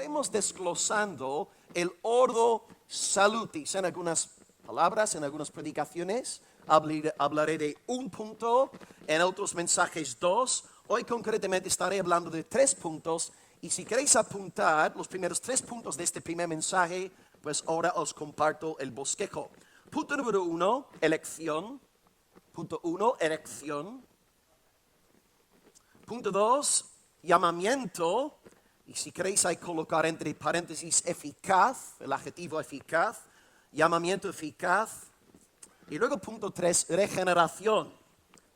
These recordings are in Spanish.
estaremos desglosando el ordo salutis en algunas palabras, en algunas predicaciones. Hablaré de un punto, en otros mensajes dos. Hoy concretamente estaré hablando de 3 puntos. Y si queréis apuntar los primeros 3 puntos de este primer mensaje, pues ahora os comparto el bosquejo. Punto número 1, elección. Punto 1, elección. Punto 2, llamamiento. Y si queréis hay colocar entre paréntesis eficaz, el adjetivo eficaz. Llamamiento eficaz. Y luego punto 3, regeneración.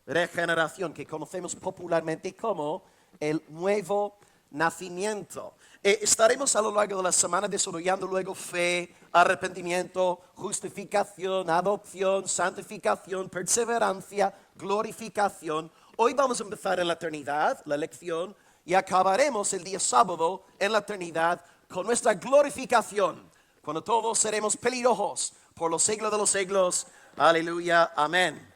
Regeneración, que conocemos popularmente como el nuevo nacimiento. Estaremos a lo largo de la semana desarrollando luego fe, arrepentimiento, justificación, adopción, santificación, perseverancia, glorificación. Hoy vamos a empezar en la eternidad, la elección, y acabaremos el día sábado en la eternidad con nuestra glorificación, cuando todos seremos pelirrojos por los siglos de los siglos. Aleluya, amén.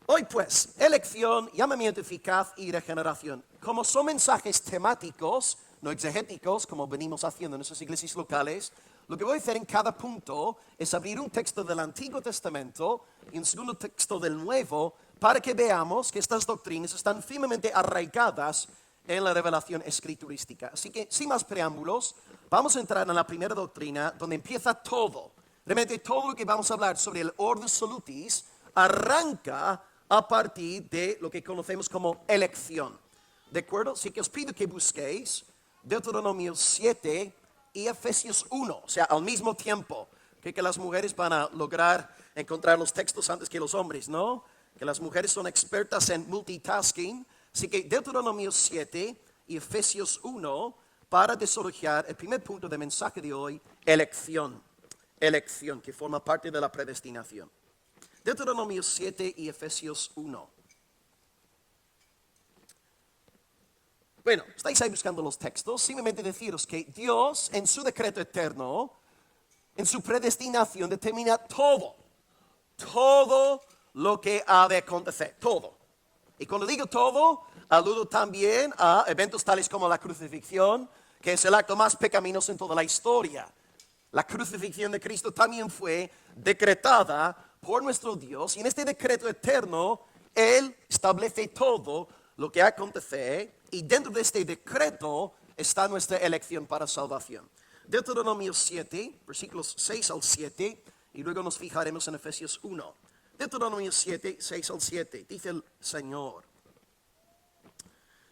Hoy pues, elección, llamamiento eficaz y regeneración. Como son mensajes temáticos, no exegéticos, como venimos haciendo en nuestras iglesias locales, lo que voy a hacer en cada punto es abrir un texto del Antiguo Testamento y un segundo texto del Nuevo, para que veamos que estas doctrinas están firmemente arraigadas en la revelación escriturística. Así que, sin más preámbulos, vamos a entrar en la primera doctrina, donde empieza todo. Realmente todo lo que vamos a hablar sobre el ordo salutis arranca a partir de lo que conocemos como elección. ¿De acuerdo? Así que os pido que busquéis Deuteronomio 7 y Efesios 1, o sea, al mismo tiempo. Que las mujeres van a lograr encontrar los textos antes que los hombres, ¿no? Que las mujeres son expertas en multitasking. Así que Deuteronomio 7 y Efesios 1 para desarrollar el primer punto de mensaje de hoy, elección. Elección, que forma parte de la predestinación. Deuteronomio 7 y Efesios 1. Bueno, estáis ahí buscando los textos. Simplemente deciros que Dios, en su decreto eterno, en su predestinación, determina todo lo que ha de acontecer, todo. Y cuando digo todo, aludo también a eventos tales como la crucifixión, que es el acto más pecaminoso en toda la historia. La crucifixión de Cristo también fue decretada por nuestro Dios, y en este decreto eterno, Él establece todo lo que acontece, y dentro de este decreto está nuestra elección para salvación. Deuteronomio 7, versículos 6 al 7, y luego nos fijaremos en Efesios 1. Deuteronomio 7, 6 al 7, dice el Señor: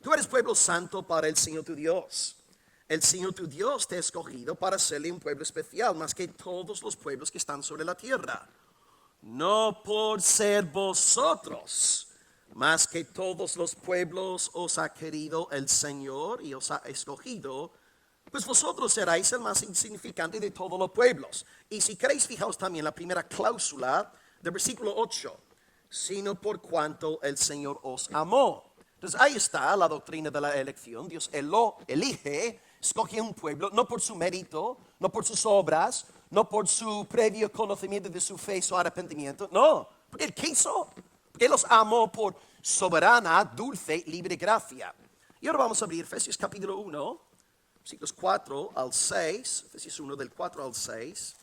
Tú eres pueblo santo para el Señor tu Dios. El Señor tu Dios te ha escogido para serle un pueblo especial, más que todos los pueblos que están sobre la tierra. No por ser vosotros, más que todos los pueblos os ha querido el Señor y os ha escogido, pues vosotros seréis el más insignificante de todos los pueblos. Y si queréis, fijaos también la primera cláusula del versículo 8, sino por cuanto el Señor os amó. Entonces ahí está la doctrina de la elección. Dios lo elige, escoge un pueblo, no por su mérito, no por sus obras, no por su previo conocimiento de su fe, su arrepentimiento. No, porque Él quiso, porque Él los amó por soberana, dulce, libre gracia. Y ahora vamos a abrir Efesios capítulo 1, versículos 4 al 6. Efesios 1 del 4 al 6.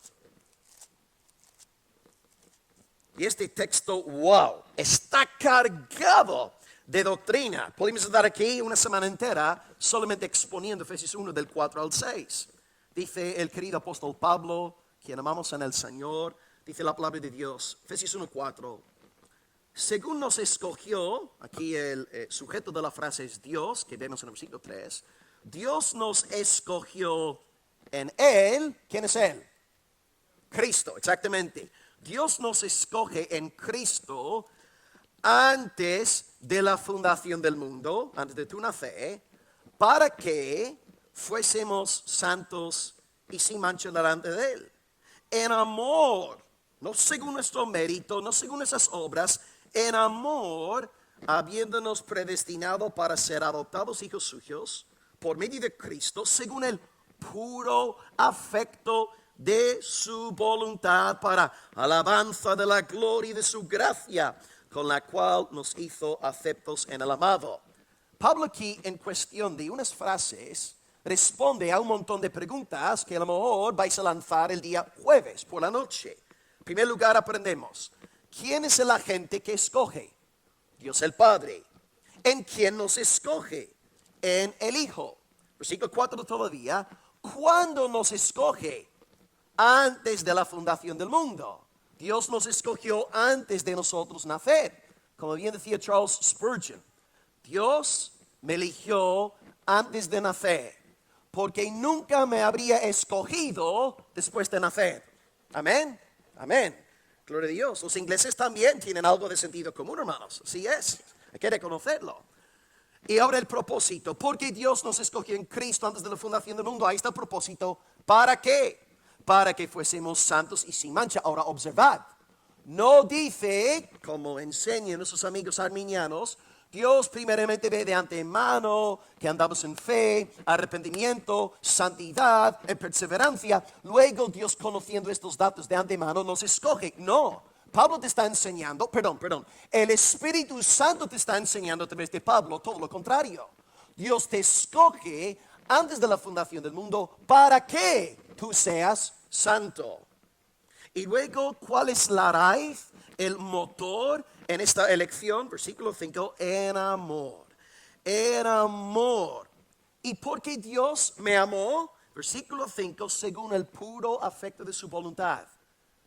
Y este texto, wow, está cargado de doctrina. Podemos estar aquí una semana entera solamente exponiendo Efesios 1 del 4 al 6. Dice el querido apóstol Pablo, quien amamos en el Señor, dice la palabra de Dios, Efesios 1, 4. Según nos escogió, aquí el sujeto de la frase es Dios, que vemos en el versículo 3. Dios nos escogió en Él. ¿Quién es Él? Cristo, exactamente. Dios nos escoge en Cristo antes de la fundación del mundo, antes de tu nacer, para que fuésemos santos y sin mancha delante de Él. En amor, no según nuestro mérito, no según esas obras, en amor, habiéndonos predestinado para ser adoptados hijos suyos, por medio de Cristo, según el puro afecto de su voluntad, para alabanza de la gloria de su gracia, con la cual nos hizo aceptos en el amado. Pablo aquí, en cuestión de unas frases, responde a un montón de preguntas que a lo mejor vais a lanzar el día jueves por la noche. En primer lugar, aprendemos, ¿quién es el agente que escoge? Dios el Padre. ¿En quién nos escoge? En el Hijo. Versículo 4 todavía, ¿cuándo nos escoge? Antes de la fundación del mundo. Dios nos escogió antes de nosotros nacer. Como bien decía Charles Spurgeon, Dios me eligió antes de nacer, porque nunca me habría escogido después de nacer. Amén, amén. Gloria a Dios. Los ingleses también tienen algo de sentido común, hermanos. Así es, hay que reconocerlo. Y ahora el propósito. Porque Dios nos escogió en Cristo antes de la fundación del mundo. Ahí está el propósito. ¿Para qué? Para que fuésemos santos y sin mancha. Ahora observad. No dice, como enseñan nuestros amigos arminianos, Dios primeramente ve de antemano que andamos en fe, arrepentimiento, santidad, en perseverancia. Luego Dios, conociendo estos datos de antemano, nos escoge. No, Pablo te está enseñando, el Espíritu Santo te está enseñando a través de Pablo todo lo contrario. Dios te escoge antes de la fundación del mundo para que tú seas santo. Y luego, ¿cuál es la raíz? El motor en esta elección, versículo 5, en amor. En amor. ¿Y por qué Dios me amó? Versículo 5, según el puro afecto de su voluntad.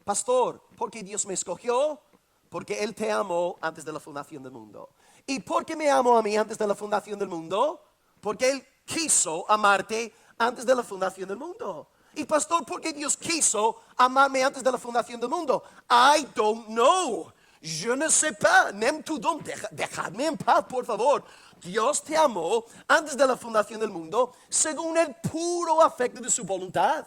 Pastor, ¿por qué Dios me escogió? Porque Él te amó antes de la fundación del mundo. ¿Y por qué me amó a mí antes de la fundación del mundo? Porque Él quiso amarte antes de la fundación del mundo. Y pastor, ¿por qué Dios quiso amarme antes de la fundación del mundo? I don't know. Je ne sais pas. Nem tu don. Dejadme en paz, por favor. Dios te amó antes de la fundación del mundo según el puro afecto de su voluntad.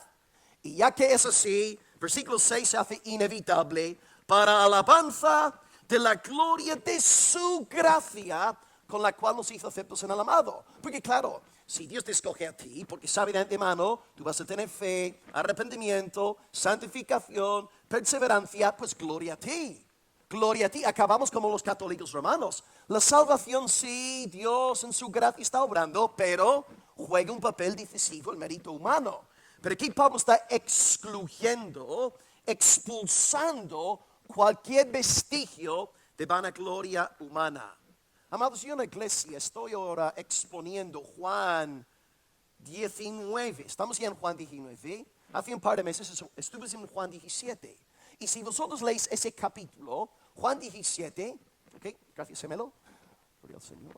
Y ya que es así, versículo 6 se hace inevitable para alabanza de la gloria de su gracia con la cual nos hizo aceptos en el amado. Porque claro, si Dios te escoge a ti, porque sabe de antemano, tú vas a tener fe, arrepentimiento, santificación, perseverancia, pues gloria a ti. Gloria a ti. Acabamos como los católicos romanos. La salvación sí, Dios en su gracia está obrando, pero juega un papel decisivo el mérito humano. Pero aquí Pablo está excluyendo, expulsando cualquier vestigio de vanagloria humana. Amados, yo en la iglesia estoy ahora exponiendo Juan 19. Estamos ya en Juan 19. Hace un par de meses estuve en Juan 17. Y si vosotros leéis ese capítulo, Juan 17, ok, gracias, Gemelo, gloria al Señor.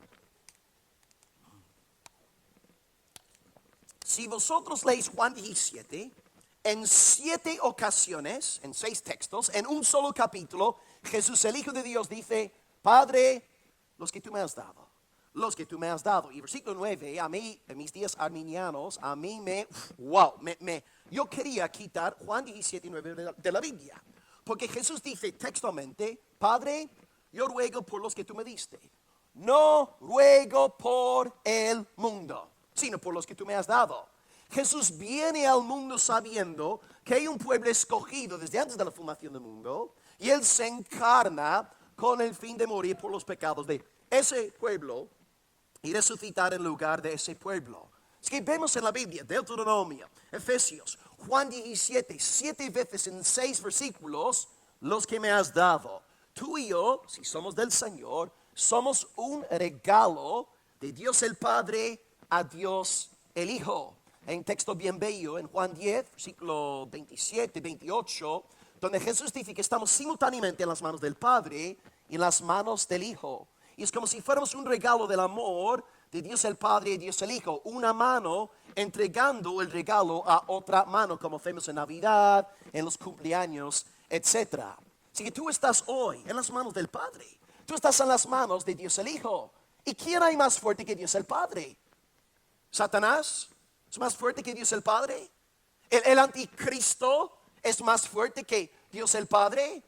Si vosotros leéis Juan 17, en 7 ocasiones, en 6 textos, en un solo capítulo, Jesús, el Hijo de Dios, dice, Padre, los que tú me has dado, los que tú me has dado. Y versículo 9, a mí, en mis días arminianos, a mí yo quería quitar Juan 17, 9 de la Biblia. Porque Jesús dice textualmente, Padre, yo ruego por los que tú me diste. No ruego por el mundo, sino por los que tú me has dado. Jesús viene al mundo sabiendo que hay un pueblo escogido desde antes de la fundación del mundo. Y Él se encarna con el fin de morir por los pecados de ese pueblo y resucitar en lugar de ese pueblo. Es que vemos en la Biblia, Deuteronomio, Efesios, Juan 17, 7 veces en 6 versículos, los que me has dado. Tú y yo, si somos del Señor, somos un regalo de Dios el Padre a Dios el Hijo. En texto bien bello, en Juan 10, versículo 27, 28, donde Jesús dice que estamos simultáneamente en las manos del Padre y en las manos del Hijo. Y es como si fuéramos un regalo del amor de Dios el Padre y Dios el Hijo. Una mano entregando el regalo a otra mano, como hacemos en Navidad, en los cumpleaños, etc. Así que tú estás hoy en las manos del Padre. Tú estás en las manos de Dios el Hijo. ¿Y quién hay más fuerte que Dios el Padre? ¿Satanás es más fuerte que Dios el Padre? ¿El anticristo es más fuerte que Dios el Padre?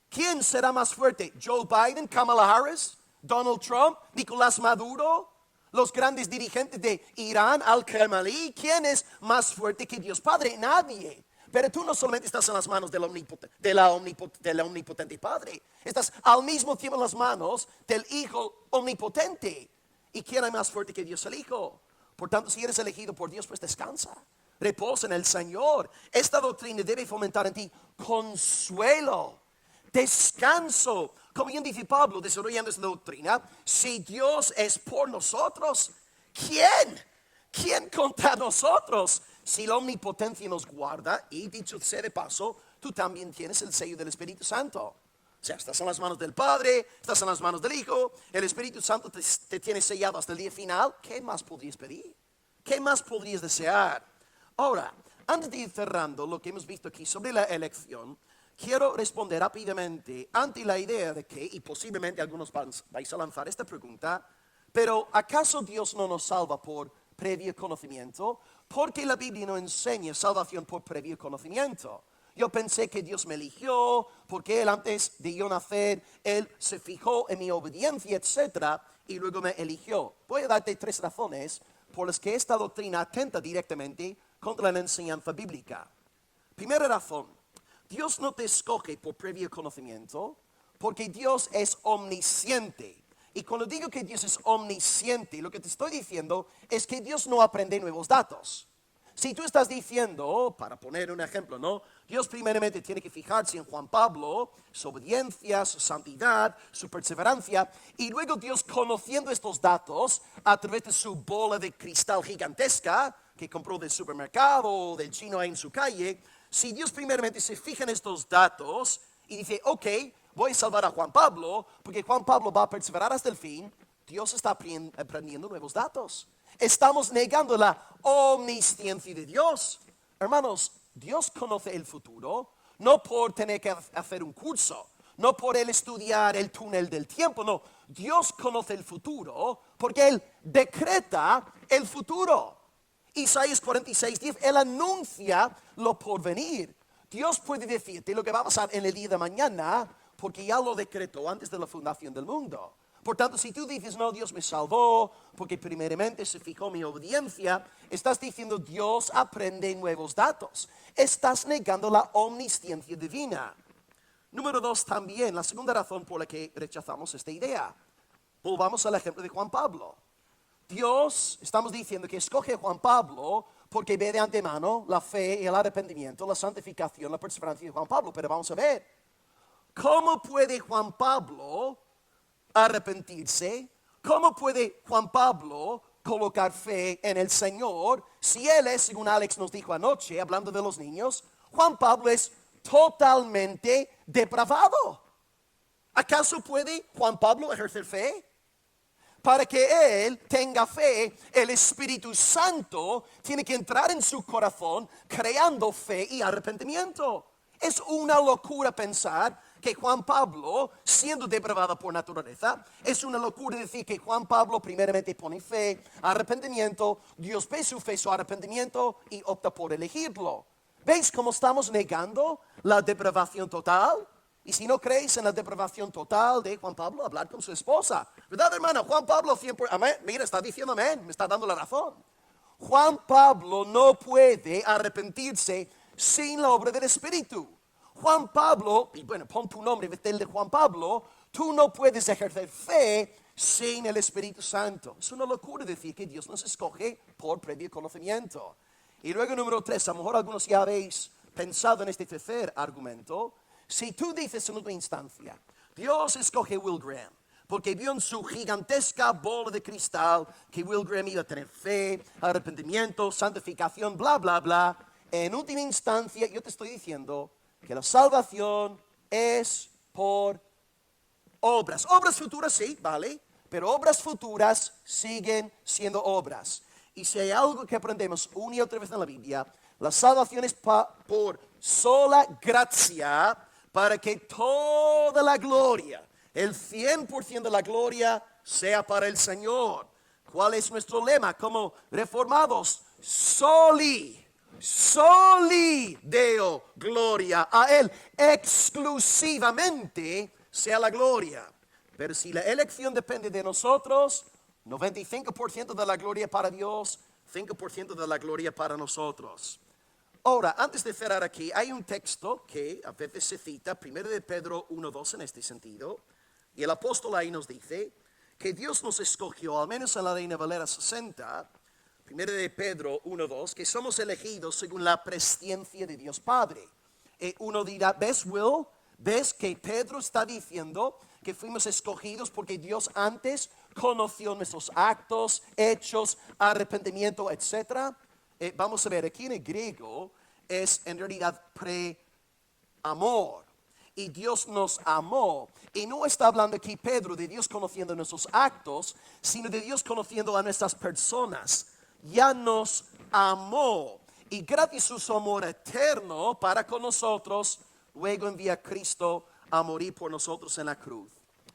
¿Quién será más fuerte? ¿Joe Biden, Kamala Harris, Donald Trump, Nicolás Maduro, los grandes dirigentes de Irán, Al-Khamenei? ¿Quién es más fuerte que Dios Padre? Nadie. Pero tú no solamente estás en las manos del omnipotente Padre, estás al mismo tiempo en las manos del Hijo omnipotente. ¿Y quién es más fuerte que Dios el Hijo? Por tanto, si eres elegido por Dios, pues descansa. Reposa en el Señor. Esta doctrina debe fomentar en ti consuelo, descanso. Como bien dice Pablo, desarrollando esta doctrina, si Dios es por nosotros, ¿quién? ¿Quién contra nosotros? Si la omnipotencia nos guarda, y dicho sea de paso, tú también tienes el sello del Espíritu Santo. O sea, estás en las manos del Padre, estás en las manos del Hijo, el Espíritu Santo te tiene sellado hasta el día final. ¿Qué más podrías pedir? ¿Qué más podrías desear? Ahora, antes de ir cerrando lo que hemos visto aquí sobre la elección, quiero responder rápidamente ante la idea de que, y posiblemente algunos vais a lanzar esta pregunta, pero ¿acaso Dios no nos salva por previo conocimiento? Porque la Biblia no enseña salvación por previo conocimiento. Yo pensé que Dios me eligió porque Él antes de yo nacer, Él se fijó en mi obediencia, etc. y luego me eligió. Voy a darte 3 razones por las que esta doctrina atenta directamente contra la enseñanza bíblica. Primera razón, Dios no te escoge por previo conocimiento porque Dios es omnisciente. Y cuando digo que Dios es omnisciente, lo que te estoy diciendo es que Dios no aprende nuevos datos. Si tú estás diciendo, para poner un ejemplo, ¿no? Dios primeramente tiene que fijarse en Juan Pablo, su obediencia, su santidad, su perseverancia, y luego Dios, conociendo estos datos a través de su bola de cristal gigantesca que compró del supermercado o del chino ahí en su calle, si Dios primeramente se fija en estos datos y dice, ok, voy a salvar a Juan Pablo porque Juan Pablo va a perseverar hasta el fin, Dios está aprendiendo nuevos datos. Estamos negando la omnisciencia de Dios. Hermanos, Dios conoce el futuro, no por tener que hacer un curso, no por Él estudiar el túnel del tiempo, no. Dios conoce el futuro porque Él decreta el futuro. Isaías 46:10, Él anuncia lo por venir. Dios puede decirte lo que va a pasar en el día de mañana porque ya lo decretó antes de la fundación del mundo. Por tanto, si tú dices, no, Dios me salvó porque primeramente se fijó en mi obediencia, estás diciendo Dios aprende nuevos datos. Estás negando la omnisciencia divina. Número 2 también, la segunda razón por la que rechazamos esta idea. Volvamos al ejemplo de Juan Pablo. Dios, estamos diciendo que escoge a Juan Pablo porque ve de antemano la fe y el arrepentimiento, la santificación, la perseverancia de Juan Pablo. Pero vamos a ver, ¿cómo puede Juan Pablo arrepentirse? ¿Cómo puede Juan Pablo colocar fe en el Señor si él es, según Alex nos dijo anoche, hablando de los niños, Juan Pablo es totalmente depravado? ¿Acaso puede Juan Pablo ejercer fe? Para que él tenga fe, el Espíritu Santo tiene que entrar en su corazón creando fe y arrepentimiento. Es una locura pensar que Juan Pablo, siendo depravado por naturaleza, es una locura decir que Juan Pablo primeramente pone fe, arrepentimiento, Dios ve su fe, su arrepentimiento y opta por elegirlo. ¿Veis cómo estamos negando la depravación total? Y si no creéis en la depravación total de Juan Pablo, hablar con su esposa. ¿Verdad, hermano? Juan Pablo 100%, amén. Mira, está diciendo amén, me está dando la razón. Juan Pablo no puede arrepentirse sin la obra del Espíritu. Juan Pablo, y bueno, pon tu nombre en el de Juan Pablo, tú no puedes ejercer fe sin el Espíritu Santo. Es una locura decir que Dios nos escoge por previo conocimiento. Y luego número 3, a lo mejor algunos ya habéis pensado en este tercer argumento. Si tú dices en otra instancia, Dios escoge a Will Graham porque vio en su gigantesca bola de cristal que Will Graham iba a tener fe, arrepentimiento, santificación, bla, bla, bla. En última instancia, yo te estoy diciendo que la salvación es por obras. Obras futuras, sí, vale, pero obras futuras siguen siendo obras. Y si hay algo que aprendemos una y otra vez en la Biblia, la salvación es por sola gracia, para que toda la gloria, el 100% de la gloria, sea para el Señor. ¿Cuál es nuestro lema como reformados? Soli Deo gloria. A Él exclusivamente sea la gloria. Pero si la elección depende de nosotros, 95% de la gloria para Dios, 5% de la gloria para nosotros. Ahora, antes de cerrar aquí, hay un texto que a veces se cita, 1 de Pedro 1:2 en este sentido, y el apóstol ahí nos dice que Dios nos escogió, al menos en la Reina Valera 60, 1 de Pedro 1:2, que somos elegidos según la presciencia de Dios Padre. Uno dirá, ¿ves, Will? ¿Ves que Pedro está diciendo que fuimos escogidos porque Dios antes conoció nuestros actos, hechos, arrepentimiento, etcétera? Vamos a ver, aquí en el griego es en realidad pre-amor. Y Dios nos amó. Y no está hablando aquí Pedro de Dios conociendo nuestros actos, sino de Dios conociendo a nuestras personas. Ya nos amó. Y gracias a su amor eterno para con nosotros, luego envía a Cristo a morir por nosotros en la cruz.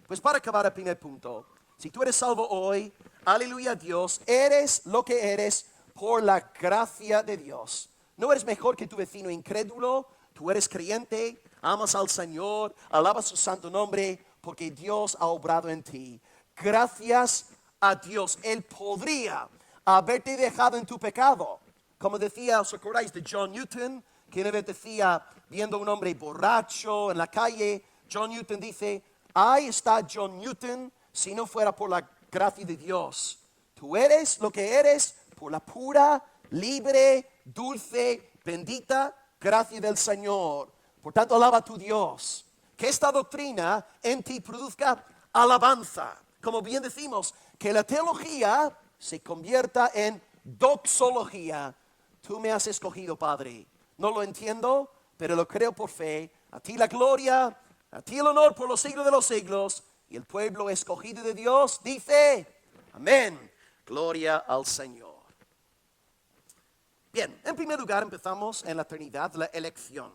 Pues para acabar el primer punto, si tú eres salvo hoy, aleluya a Dios, eres lo que eres por la gracia de Dios. No eres mejor que tu vecino incrédulo, tú eres creyente, amas al Señor, alabas su santo nombre, porque Dios ha obrado en ti. Gracias a Dios, Él podría haberte dejado en tu pecado. Como decía, ¿os acordáis de John Newton? Que una vez decía, viendo a un hombre borracho en la calle, John Newton dice, ahí está John Newton, si no fuera por la gracia de Dios. Tú eres lo que eres por la pura, libre, dulce, bendita gracia del Señor. Por tanto, alaba a tu Dios. Que esta doctrina en ti produzca alabanza. Como bien decimos, que la teología se convierta en doxología. Tú me has escogido, Padre. No lo entiendo, pero lo creo por fe. A ti la gloria, a ti el honor por los siglos de los siglos. Y el pueblo escogido de Dios dice, amén. Gloria al Señor. Bien, en primer lugar empezamos en la eternidad, la elección.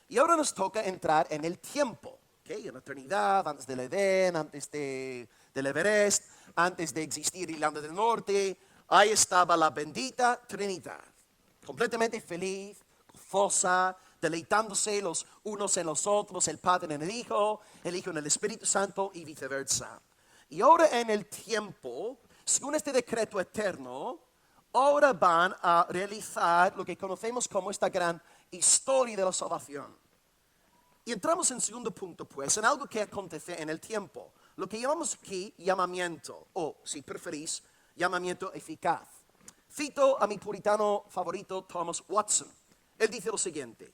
Y ahora nos toca entrar en el tiempo, ¿okay? En la eternidad, antes del Edén, antes del Everest, antes de existir Irlanda del Norte. Ahí estaba la bendita Trinidad, completamente feliz, gozosa, deleitándose los unos en los otros, el Padre en el Hijo en el Espíritu Santo y viceversa. Y ahora en el tiempo, según este decreto eterno, ahora van a realizar lo que conocemos como esta gran historia de la salvación. Y entramos en segundo punto, pues, en algo que acontece en el tiempo. Lo que llamamos aquí llamamiento, o si preferís, llamamiento eficaz. Cito a mi puritano favorito, Thomas Watson. Él dice lo siguiente.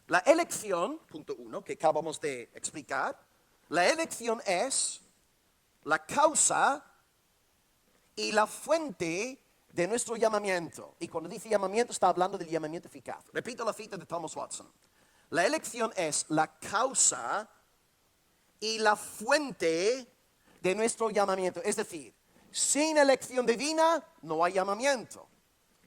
La elección, punto 1, que acabamos de explicar, la elección es la causa y la fuente de nuestro llamamiento. Y cuando dice llamamiento está hablando del llamamiento eficaz. Repito la cita de Thomas Watson. La elección es la causa y la fuente de nuestro llamamiento. Es decir, sin elección divina no hay llamamiento.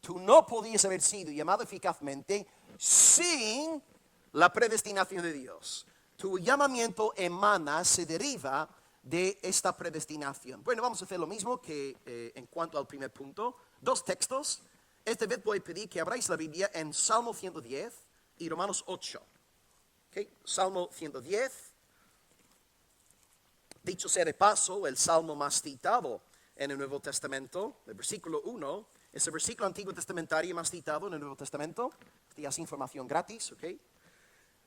Tú no podías haber sido llamado eficazmente sin la predestinación de Dios. Tu llamamiento emana, se deriva de esta predestinación. Bueno, vamos a hacer lo mismo que en cuanto al primer punto. Dos textos. Esta vez voy a pedir que abráis la Biblia en Salmo 110 y Romanos 8. ¿Okay? Salmo 110. Dicho sea de paso, el salmo más citado en el Nuevo Testamento, el versículo 1, es el versículo antiguo testamentario más citado en el Nuevo Testamento. Esta es información gratis, ¿ok?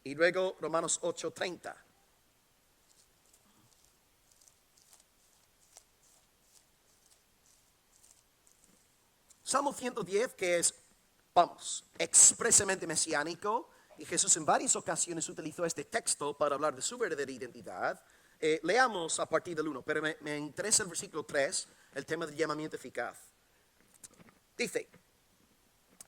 Y luego Romanos 8:30. Salmo 110, que es, expresamente mesiánico, y Jesús en varias ocasiones utilizó este texto para hablar de su verdadera identidad. Leamos a partir del 1, pero me interesa el versículo 3, el tema del llamamiento eficaz. Dice,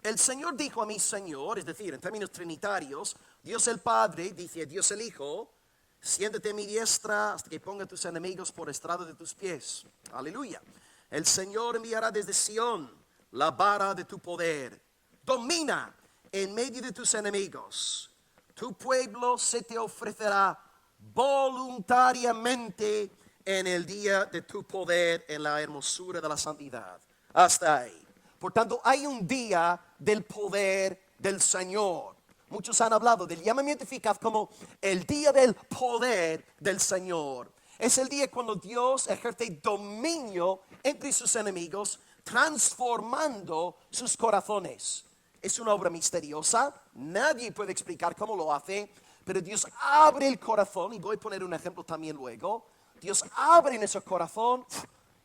el Señor dijo a mi Señor, es decir, en términos trinitarios, Dios el Padre dice a Dios el Hijo, siéntate a mi diestra hasta que ponga a tus enemigos por estrado de tus pies. Aleluya. El Señor enviará desde Sión la vara de tu poder. Domina en medio de tus enemigos. Tu pueblo se te ofrecerá voluntariamente en el día de tu poder, en la hermosura de la santidad. Hasta ahí. Por tanto, hay un día del poder del Señor. Muchos han hablado del llamamiento eficaz como el día del poder del Señor. Es el día cuando Dios ejerce dominio entre sus enemigos, transformando sus corazones. Es una obra misteriosa, nadie puede explicar cómo lo hace, pero Dios abre el corazón, y voy a poner un ejemplo también luego. Dios abre en ese corazón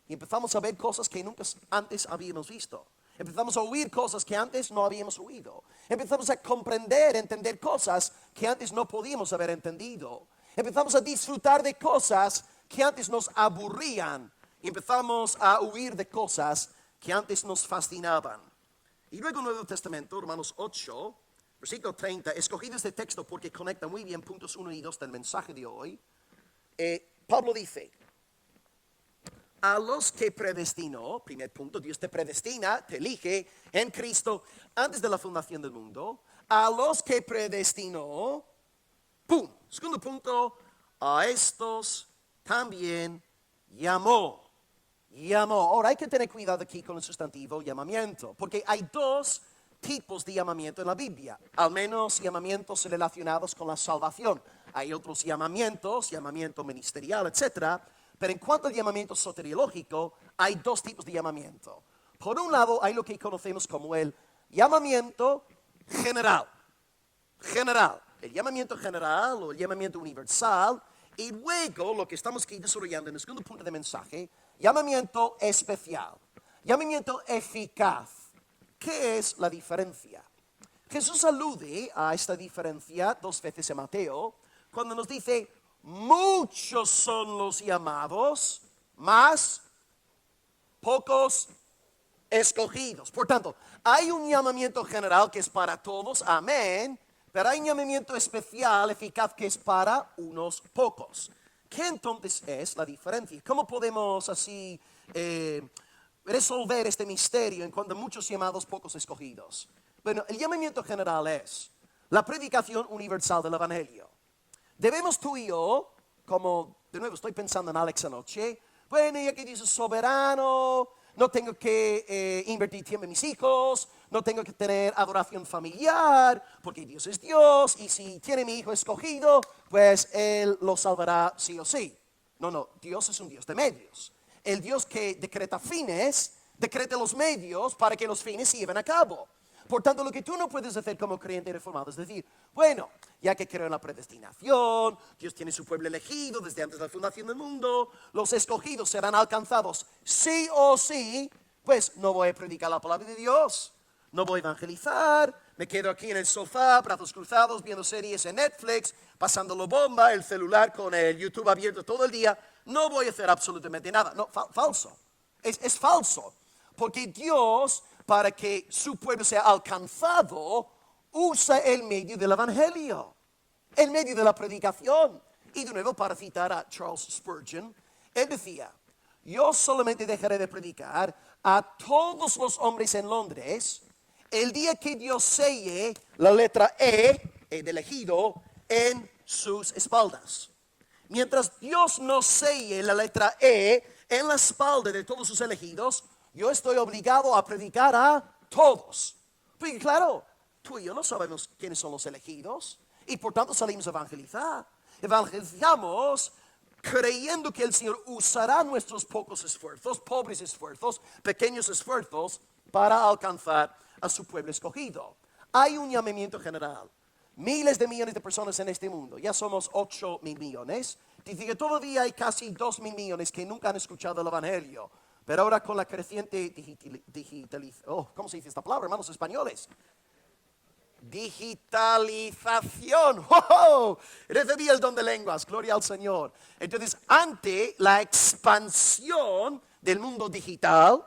Y empezamos a ver cosas que nunca antes habíamos visto. Empezamos a oír cosas que antes no habíamos oído. Empezamos a comprender, entender cosas que antes no podíamos haber entendido. Empezamos a disfrutar de cosas que antes nos aburrían. Y empezamos a huir de cosas que antes nos fascinaban. Y luego el Nuevo Testamento, Romanos 8, versículo 30, escogido este texto porque conecta muy bien puntos 1 y 2 del mensaje de hoy. Pablo dice: a los que predestinó, primer punto, Dios te predestina, te elige en Cristo antes de la fundación del mundo. A los que predestinó, ¡pum! Segundo punto, a estos también llamó. Ahora hay que tener cuidado aquí con el sustantivo llamamiento, porque hay dos tipos de llamamiento en la Biblia, al menos llamamientos relacionados con la salvación. Hay otros llamamientos, llamamiento ministerial, etcétera. Pero en cuanto al llamamiento soteriológico, hay dos tipos de llamamiento. Por un lado, hay lo que conocemos como el llamamiento general. El llamamiento general o el llamamiento universal. Y luego, lo que estamos aquí desarrollando en el segundo punto de mensaje, llamamiento especial. Llamamiento eficaz. ¿Qué es la diferencia? Jesús alude a esta diferencia dos veces en Mateo, cuando nos dice: muchos son los llamados, mas pocos escogidos. Por tanto, hay un llamamiento general que es para todos, amén, pero hay un llamamiento especial, eficaz, que es para unos pocos. ¿Qué entonces es la diferencia? ¿Cómo podemos así resolver este misterio en cuanto a muchos llamados, pocos escogidos? Bueno, el llamamiento general es la predicación universal del Evangelio. Debemos tú y yo, como de nuevo estoy pensando en Alex anoche, bueno, ya que Dios es soberano, no tengo que invertir tiempo en mis hijos, no tengo que tener adoración familiar, porque Dios es Dios, y si tiene mi hijo escogido, pues Él lo salvará sí o sí. No, Dios es un Dios de medios. El Dios que decreta fines, decreta los medios para que los fines se lleven a cabo. Por tanto, lo que tú no puedes hacer como creyente reformado es decir: bueno, ya que creo en la predestinación, Dios tiene su pueblo elegido desde antes de la fundación del mundo, los escogidos serán alcanzados sí o sí, pues no voy a predicar la palabra de Dios, no voy a evangelizar, me quedo aquí en el sofá, brazos cruzados, viendo series en Netflix, pasándolo bomba, el celular con el YouTube abierto todo el día, no voy a hacer absolutamente nada. No, falso, es falso, porque Dios, para que su pueblo sea alcanzado, usa el medio del evangelio, el medio de la predicación. Y de nuevo, para citar a Charles Spurgeon, él decía: yo solamente dejaré de predicar a todos los hombres en Londres el día que Dios selle la letra E de elegido, en sus espaldas. Mientras Dios no selle la letra E en la espalda de todos sus elegidos, yo estoy obligado a predicar a todos. Porque claro, tú y yo no sabemos quiénes son los elegidos, y por tanto salimos a evangelizar. Evangelizamos creyendo que el Señor usará nuestros pocos esfuerzos, pobres esfuerzos, pequeños esfuerzos, para alcanzar a su pueblo escogido. Hay un llamamiento general. Miles de millones de personas en este mundo, ya somos 8,000 millones. Dice que todavía hay casi 2,000 millones que nunca han escuchado el Evangelio. Pero ahora con la creciente digitalización, ¿cómo se dice esta palabra, hermanos españoles? Digitalización. Recibí el don de lenguas, gloria al Señor. Entonces, ante la expansión del mundo digital,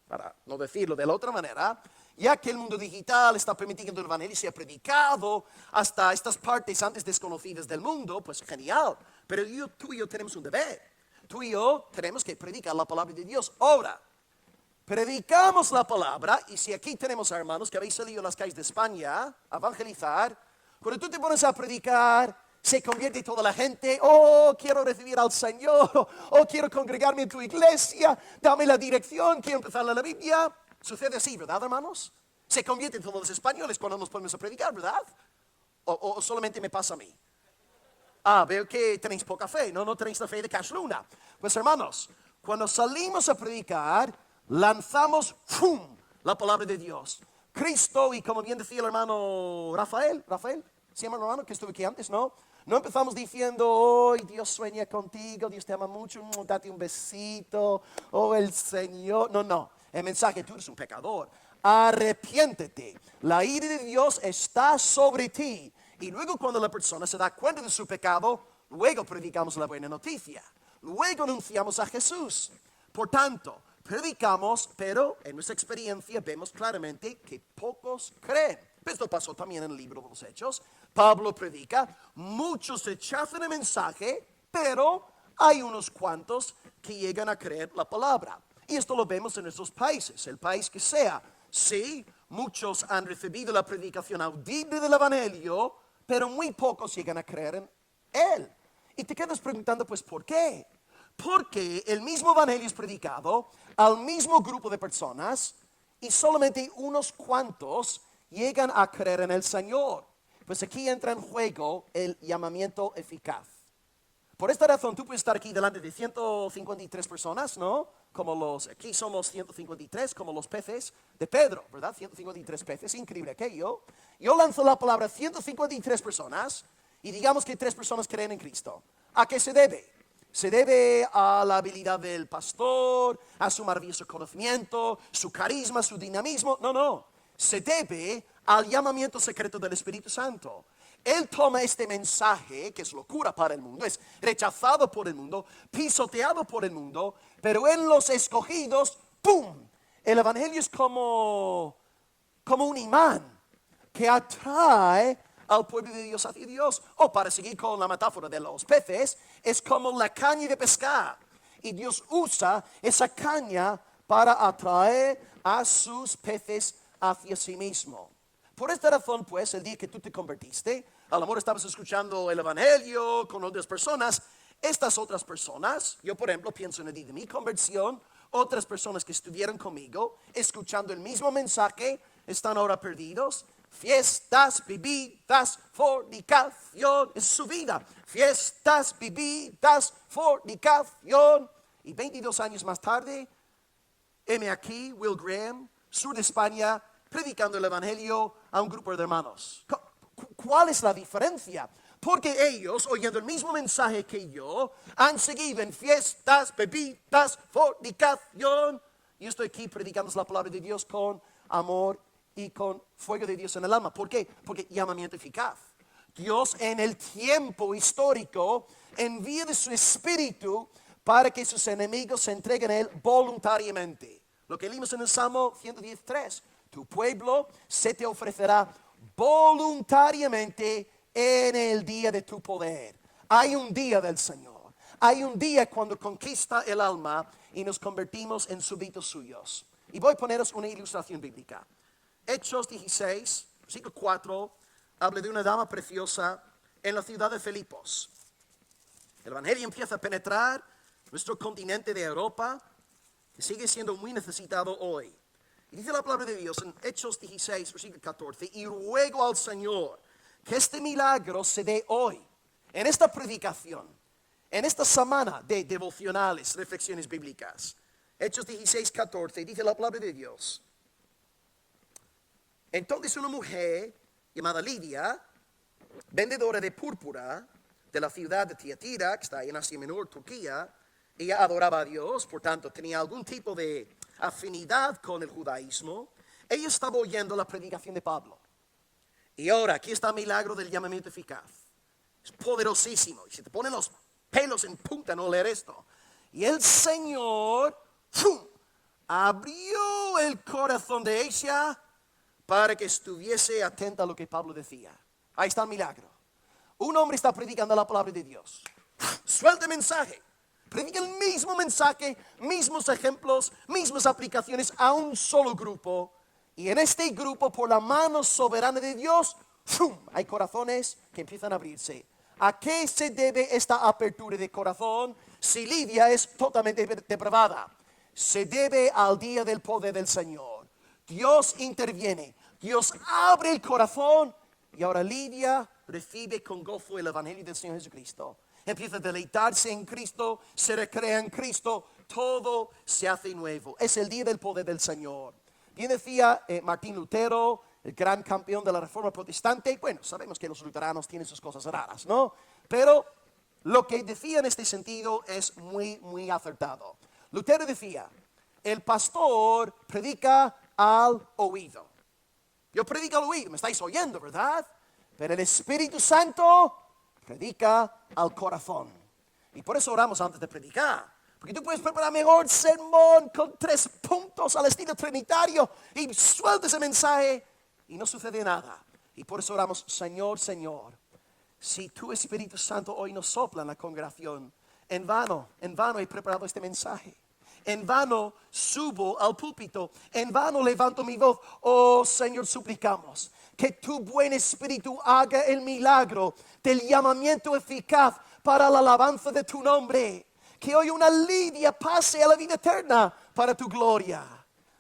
para no decirlo de la otra manera, ya que el mundo digital está permitiendo que el evangelio sea predicado hasta estas partes antes desconocidas del mundo, pues genial. Pero tú y yo tenemos un deber. Tú y yo tenemos que predicar la palabra de Dios. Ahora, predicamos la palabra, y si aquí tenemos a hermanos que habéis salido a las calles de España a evangelizar, cuando tú te pones a predicar, se convierte toda la gente: oh, quiero recibir al Señor, oh, quiero congregarme en tu iglesia, dame la dirección, quiero empezar la Biblia. Sucede así, ¿verdad, hermanos? Se convierten todos los españoles cuando nos ponemos a predicar, ¿verdad? O solamente me pasa a mí. Veo que tenéis poca fe, no tenéis la fe de Cash Luna. Pues hermanos, cuando salimos a predicar, lanzamos ¡fum!, la palabra de Dios. Cristo, y como bien decía el hermano Rafael, ¿se llama el hermano que estuvo aquí antes, no? No empezamos diciendo, hoy Dios sueña contigo, Dios te ama mucho, date un besito, oh el Señor. No, no, el mensaje, tú eres un pecador, arrepiéntete, la ira de Dios está sobre ti. Y luego cuando la persona se da cuenta de su pecado, luego predicamos la buena noticia, luego anunciamos a Jesús. Por tanto, predicamos, pero en nuestra experiencia vemos claramente que pocos creen. Esto pasó también en el libro de los Hechos. Pablo predica, muchos rechazan el mensaje, pero hay unos cuantos que llegan a creer la palabra. Y esto lo vemos en nuestros países, el país que sea. Sí, muchos han recibido la predicación audible del Evangelio, pero muy pocos llegan a creer en él. Y te quedas preguntando, pues, ¿por qué? Porque el mismo Evangelio es predicado al mismo grupo de personas y solamente unos cuantos llegan a creer en el Señor. Pues aquí entra en juego el llamamiento eficaz. Por esta razón tú puedes estar aquí delante de 153 personas, ¿no? Aquí somos 153, como los peces de Pedro, ¿verdad? 153 peces, increíble aquello. Yo lanzo la palabra 153 personas y digamos que 3 personas creen en Cristo. ¿A qué se debe? Se debe a la habilidad del pastor, a su maravilloso conocimiento, su carisma, su dinamismo. No, no. Se debe al llamamiento secreto del Espíritu Santo. Él toma este mensaje, que es locura para el mundo, es rechazado por el mundo, pisoteado por el mundo, pero en los escogidos, ¡pum! El Evangelio es como un imán que atrae al pueblo de Dios hacia Dios. O para seguir con la metáfora de los peces, es como la caña de pescar. Y Dios usa esa caña para atraer a sus peces hacia sí mismo. Por esta razón, pues, el día que tú te convertiste, a lo mejor estabas escuchando el Evangelio con otras personas. Estas otras personas, yo por ejemplo pienso en el día de mi conversión, otras personas que estuvieron conmigo, escuchando el mismo mensaje, están ahora perdidos. Fiestas, bebidas, fornicación, es su vida. Fiestas, bebidas, fornicación. Y 22 años más tarde, heme aquí, Will Graham, sur de España, predicando el Evangelio a un grupo de hermanos. ¿Cuál es la diferencia? Porque ellos, oyendo el mismo mensaje que yo, han seguido en fiestas, bebidas, fornicación. Yo estoy aquí predicando la palabra de Dios con amor y con fuego de Dios en el alma. ¿Por qué? Porque llamamiento eficaz. Dios en el tiempo histórico envía de su espíritu para que sus enemigos se entreguen a él voluntariamente. Lo que leímos en el Salmo 113. Tu pueblo se te ofrecerá voluntariamente en el día de tu poder. Hay un día del Señor. Hay un día cuando conquista el alma y nos convertimos en súbditos suyos. Y voy a poneros una ilustración bíblica. Hechos 16, versículo 4, habla de una dama preciosa en la ciudad de Filipos. El Evangelio empieza a penetrar nuestro continente de Europa, que sigue siendo muy necesitado hoy. Y dice la palabra de Dios en Hechos 16, versículo 14, y ruego al Señor que este milagro se dé hoy, en esta predicación, en esta semana de devocionales, reflexiones bíblicas. Hechos 16, 14, dice la palabra de Dios. Entonces una mujer llamada Lidia, vendedora de púrpura de la ciudad de Tiatira, que está ahí en Asia Menor, Turquía, ella adoraba a Dios, por tanto tenía algún tipo de afinidad con el judaísmo. Ella estaba oyendo la predicación de Pablo. Y ahora, aquí está el milagro del llamamiento eficaz. Es poderosísimo. Y se te ponen los pelos en punta no leer esto. Y el Señor ¡fum!, abrió el corazón de ella para que estuviese atenta a lo que Pablo decía. Ahí está el milagro. Un hombre está predicando la palabra de Dios. Suelta el mensaje. Predica el mismo mensaje, mismos ejemplos, mismas aplicaciones a un solo grupo. Y en este grupo, por la mano soberana de Dios, ¡fum!, hay corazones que empiezan a abrirse. ¿A qué se debe esta apertura de corazón si Lidia es totalmente depravada? Se debe al día del poder del Señor. Dios interviene, Dios abre el corazón y ahora Lidia recibe con gozo el Evangelio del Señor Jesucristo. Empieza a deleitarse en Cristo, se recrea en Cristo, todo se hace nuevo. Es el día del poder del Señor. Bien decía Martín Lutero, el gran campeón de la Reforma Protestante. Bueno, sabemos que los luteranos tienen sus cosas raras, ¿no? Pero lo que decía en este sentido es muy acertado. Lutero decía, el pastor predica al oído. Yo predico al oído, me estáis oyendo, ¿verdad? Pero el Espíritu Santo predica al corazón. Y por eso oramos antes de predicar. Porque tú puedes preparar mejor sermón con 3 puntos al estilo trinitario y sueltas ese mensaje y no sucede nada. Y por eso oramos, Señor, Señor, si tu Espíritu Santo hoy nos sopla en la congregación, en vano he preparado este mensaje. En vano subo al púlpito, en vano levanto mi voz. Oh Señor, suplicamos que tu buen Espíritu haga el milagro del llamamiento eficaz para la alabanza de tu nombre. Que hoy una lidia pase a la vida eterna para tu gloria.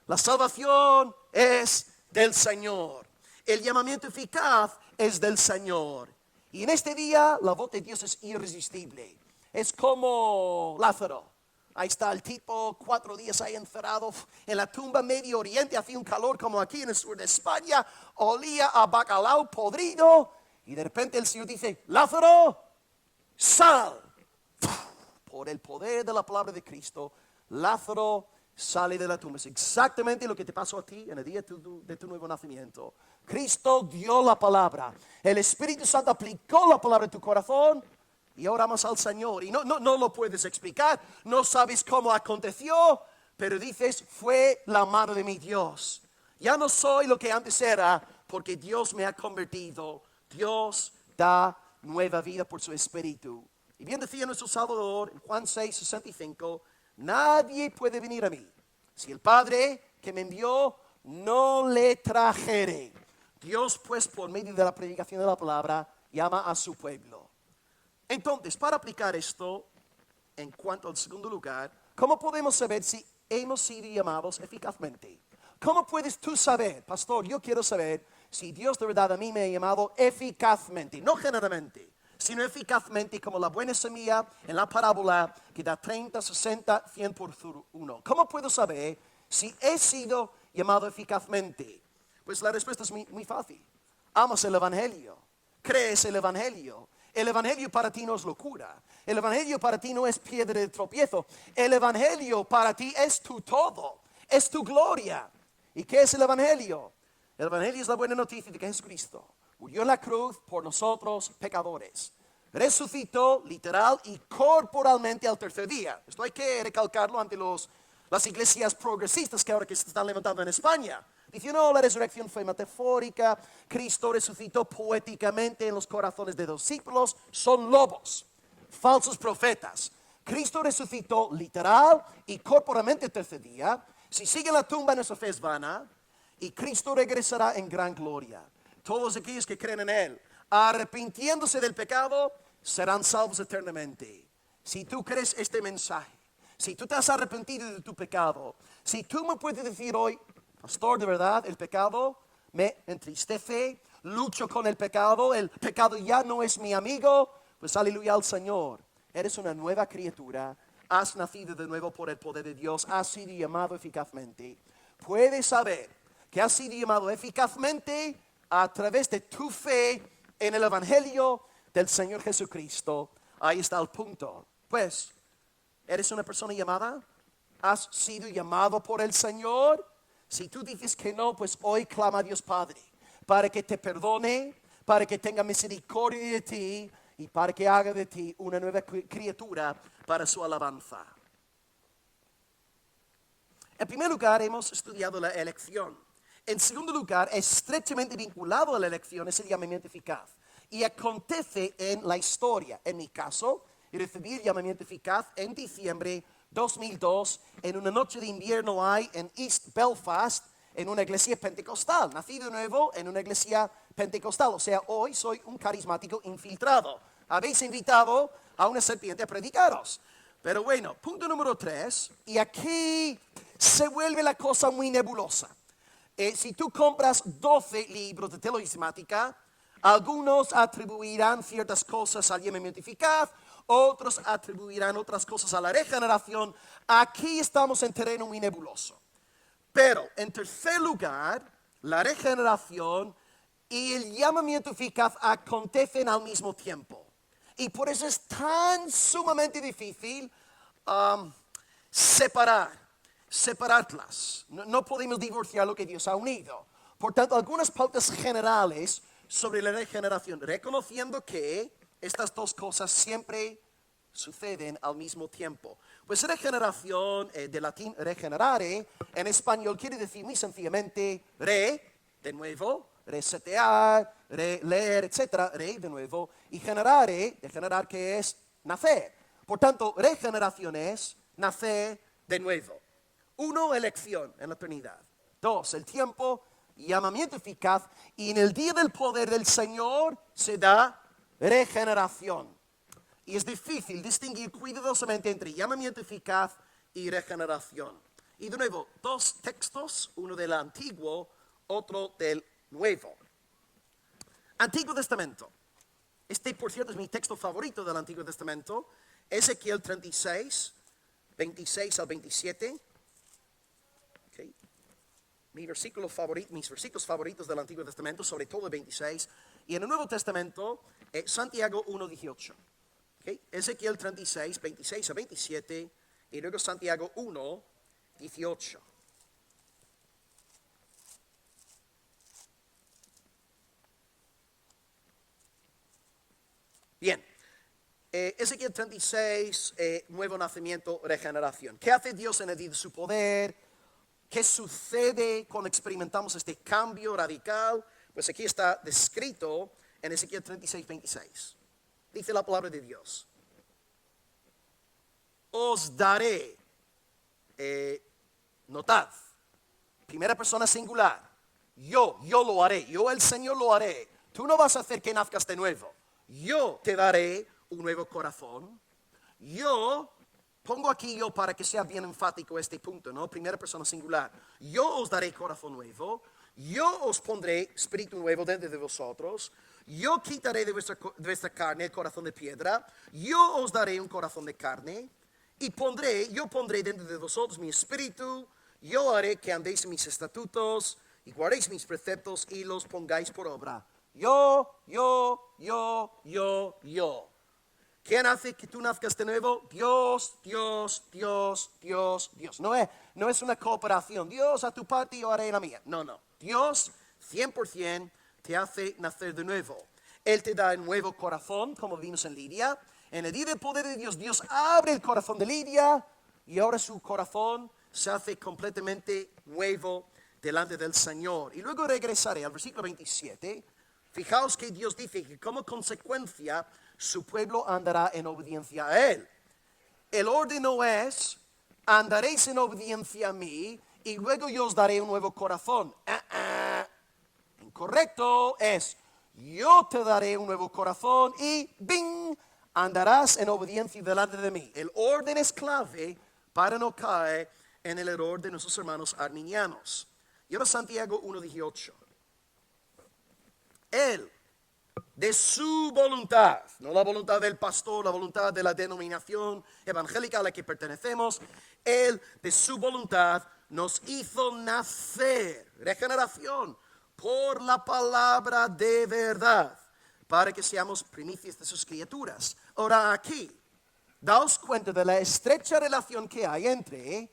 La salvación es del Señor. El llamamiento eficaz es del Señor. Y en este día la voz de Dios es irresistible. Es como Lázaro. Ahí está el tipo, 4 días ahí encerrado en la tumba Medio Oriente. Hacía un calor como aquí en el sur de España. Olía a bacalao podrido. Y de repente el Señor dice, Lázaro, sal. Por el poder de la palabra de Cristo, Lázaro sale de la tumba. Es exactamente lo que te pasó a ti en el día de tu nuevo nacimiento. Cristo dio la palabra. El Espíritu Santo aplicó la palabra en tu corazón. Y oramos al Señor. Y no lo puedes explicar. No sabes cómo aconteció. Pero dices, fue la mano de mi Dios. Ya no soy lo que antes era. Porque Dios me ha convertido. Dios da nueva vida por su Espíritu. Y bien decía nuestro Salvador en Juan 6:65, nadie puede venir a mí si el Padre que me envió no le trajere. Dios pues por medio de la predicación de la palabra llama a su pueblo. Entonces, para aplicar esto en cuanto al segundo lugar, ¿cómo podemos saber si hemos sido llamados eficazmente? ¿Cómo puedes tú saber, pastor? Yo quiero saber si Dios de verdad a mí me ha llamado eficazmente, no generalmente, sino eficazmente como la buena semilla en la parábola que da 30, 60, 100 por uno. ¿Cómo puedo saber si he sido llamado eficazmente? Pues la respuesta es muy fácil. Amas el Evangelio, crees el Evangelio. El Evangelio para ti no es locura. El Evangelio para ti no es piedra de tropiezo. El Evangelio para ti es tu todo, es tu gloria. ¿Y qué es el Evangelio? El Evangelio es la buena noticia de que Jesucristo murió en la cruz por nosotros pecadores. Resucitó literal y corporalmente al tercer día. Esto hay que recalcarlo ante las iglesias progresistas que ahora que se están levantando en España. Dicen, no, la resurrección fue metafórica. Cristo resucitó poéticamente en los corazones de los discípulos. Son lobos, falsos profetas. Cristo resucitó literal y corporalmente el tercer día. Si sigue la tumba, nuestra fe es vana. Y Cristo regresará en gran gloria. Todos aquellos que creen en Él, arrepintiéndose del pecado, serán salvos eternamente. Si tú crees este mensaje, si tú te has arrepentido de tu pecado, si tú me puedes decir hoy, pastor, de verdad, el pecado me entristece, lucho con el pecado ya no es mi amigo, pues aleluya al Señor. Eres una nueva criatura, has nacido de nuevo por el poder de Dios, has sido llamado eficazmente. Puedes saber que has sido llamado eficazmente a través de tu fe en el Evangelio del Señor Jesucristo. Ahí está el punto. Pues, ¿eres una persona llamada? ¿Has sido llamado por el Señor? Si tú dices que no, pues hoy clama a Dios Padre para que te perdone, para que tenga misericordia de ti y para que haga de ti una nueva criatura para su alabanza. En primer lugar, hemos estudiado la elección. En segundo lugar, estrechamente vinculado a la elección es el llamamiento eficaz. Y acontece en la historia. En mi caso, recibí el llamamiento eficaz en diciembre 2002, en una noche de invierno ahí en East Belfast, en una iglesia pentecostal. Nací de nuevo en una iglesia pentecostal. O sea, hoy soy un carismático infiltrado. Habéis invitado a una serpiente a predicaros. Pero bueno, punto número 3. Y aquí se vuelve la cosa muy nebulosa. Si tú compras 12 libros de teología, algunos atribuirán ciertas cosas al llamamiento eficaz, otros atribuirán otras cosas a la regeneración. Aquí estamos en terreno muy nebuloso. Pero en tercer lugar, la regeneración y el llamamiento eficaz acontecen al mismo tiempo. Y por eso es tan sumamente difícil separarlas. No podemos divorciar lo que Dios ha unido. Por tanto, algunas pautas generales sobre la regeneración, reconociendo que estas dos cosas siempre suceden al mismo tiempo. Pues regeneración, de latín regenerare, en español quiere decir muy sencillamente de nuevo, resetear, leer, etcétera, de nuevo, y generare, de generar, que es nacer. Por tanto, regeneración es nacer de nuevo. 1, elección en la Trinidad. 2, el tiempo, llamamiento eficaz, y en el día del poder del Señor se da regeneración. Y es difícil distinguir cuidadosamente entre llamamiento eficaz y regeneración. Y de nuevo, 2 textos, uno del Antiguo, otro del Nuevo. Antiguo Testamento. Este, por cierto, es mi texto favorito del Antiguo Testamento. Ezequiel 36, 26 al 27. Okay. Mis versículos favoritos del Antiguo Testamento, sobre todo el 26. Y en el Nuevo Testamento, Santiago 1, 18. Okay. Ezequiel 36, 26 a 27, y luego Santiago 1, 18. Bien, Ezequiel 36, nuevo nacimiento, regeneración. ¿Qué hace Dios en el día de su poder? ¿Qué sucede cuando experimentamos este cambio radical? Pues aquí está descrito en Ezequiel 36, 26. Dice la palabra de Dios: os daré, notad, primera persona singular, yo lo haré, yo el Señor lo haré. Tú no vas a hacer que nazcas de nuevo. Yo te daré un nuevo corazón. Yo, pongo aquí yo para que sea bien enfático este punto, ¿no? Primera persona singular. Yo os daré corazón nuevo. Yo os pondré espíritu nuevo dentro de vosotros. Yo quitaré de vuestra carne el corazón de piedra. Yo os daré un corazón de carne. Y yo pondré dentro de vosotros mi espíritu. Yo haré que andéis en mis estatutos y guardéis mis preceptos y los pongáis por obra. Yo. ¿Quién hace que tú nazcas de nuevo? Dios. No es una cooperación. Dios a tu parte y yo haré la mía. No. Dios 100% te hace nacer de nuevo. Él te da un nuevo corazón, como vimos en Lidia. En el día del poder de Dios, Dios abre el corazón de Lidia y ahora su corazón se hace completamente nuevo delante del Señor. Y luego regresaré al versículo 27. Fijaos que Dios dice que como consecuencia su pueblo andará en obediencia a Él. El orden no es: andaréis en obediencia a mí y luego yo os daré un nuevo corazón. Incorrecto, es: yo te daré un nuevo corazón y ¡bing! Andarás en obediencia delante de mí. El orden es clave para no caer en el error de nuestros hermanos arminianos. Y ahora Santiago 1:18. Él, de su voluntad, no la voluntad del pastor, la voluntad de la denominación evangélica a la que pertenecemos, Él, de su voluntad, nos hizo nacer, regeneración, por la palabra de verdad, para que seamos primicias de sus criaturas. Ahora aquí, daos cuenta de la estrecha relación que hay entre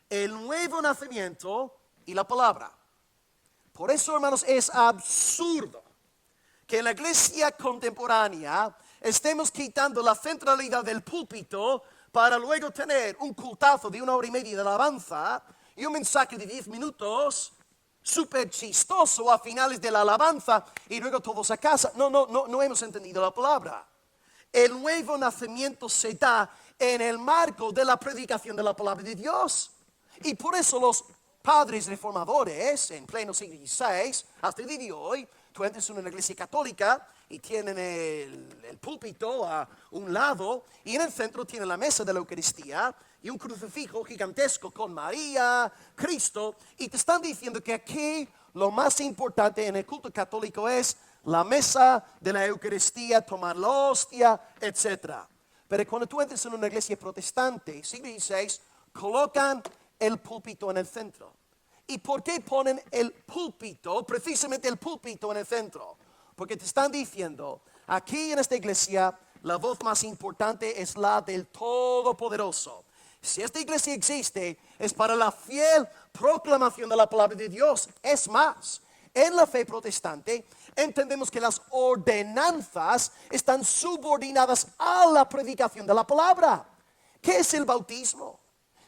el nuevo nacimiento y la palabra. Por eso, hermanos, es absurdo que en la iglesia contemporánea estemos quitando la centralidad del púlpito para luego tener un cultazo de 1 hora y media de alabanza y un mensaje de 10 minutos súper chistoso a finales de la alabanza y luego todos a casa. No hemos entendido la palabra. El nuevo nacimiento se da en el marco de la predicación de la palabra de Dios. Y por eso los padres reformadores en pleno siglo XVI, hasta el día de hoy, tú entras en una iglesia católica y tienen el púlpito a un lado y en el centro tienen la mesa de la Eucaristía y un crucifijo gigantesco con María, Cristo, y te están diciendo que aquí lo más importante en el culto católico es la mesa de la Eucaristía, tomar la hostia, etc. Pero cuando tú entras en una iglesia protestante, siglo XVI, colocan el púlpito en el centro. ¿Y por qué ponen el púlpito, precisamente el púlpito en el centro? Porque te están diciendo, aquí en esta iglesia, la voz más importante es la del Todopoderoso. Si esta iglesia existe, es para la fiel proclamación de la palabra de Dios. Es más, en la fe protestante entendemos que las ordenanzas están subordinadas a la predicación de la palabra. ¿Qué es el bautismo?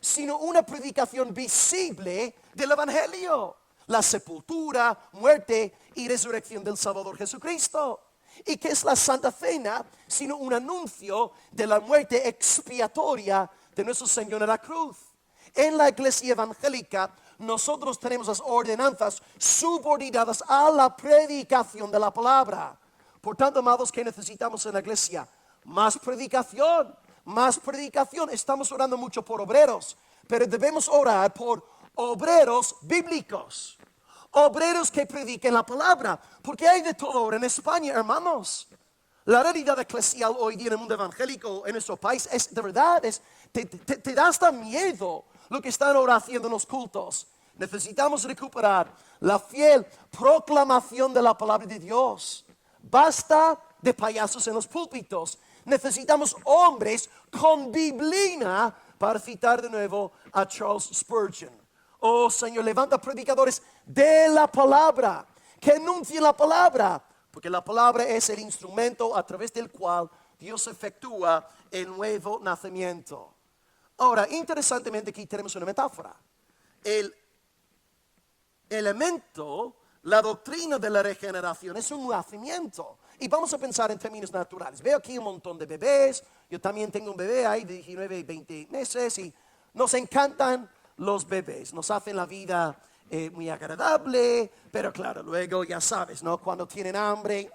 Sino una predicación visible del Evangelio, la sepultura, muerte y resurrección del Salvador Jesucristo. ¿Y qué es la Santa Cena? Sino un anuncio de la muerte expiatoria de nuestro Señor en la cruz. En la iglesia evangélica nosotros tenemos las ordenanzas subordinadas a la predicación de la palabra. Por tanto, amados, ¿qué necesitamos en la iglesia? Más predicación, más predicación. Estamos orando mucho por obreros, pero debemos orar por obreros bíblicos, obreros que prediquen la palabra, porque hay de todo ahora en España, hermanos. La realidad eclesial hoy día en el mundo evangélico en nuestro país es de verdad, te da hasta miedo lo que están ahora haciendo en los cultos. Necesitamos recuperar la fiel proclamación de la palabra de Dios. Basta de payasos en los púlpitos. Necesitamos hombres con biblina para citar de nuevo a Charles Spurgeon. Oh Señor, levanta predicadores de la palabra, que anuncien la palabra, porque la palabra es el instrumento a través del cual Dios efectúa el nuevo nacimiento. Ahora, interesantemente aquí tenemos una metáfora. El elemento, la doctrina de la regeneración es un nacimiento. Y vamos a pensar en términos naturales. Veo aquí un montón de bebés. Yo también tengo un bebé ahí de 19 y 20 meses y nos encantan los bebés. Nos hacen la vida muy agradable, pero claro, luego ya sabes, ¿no? Cuando tienen hambre,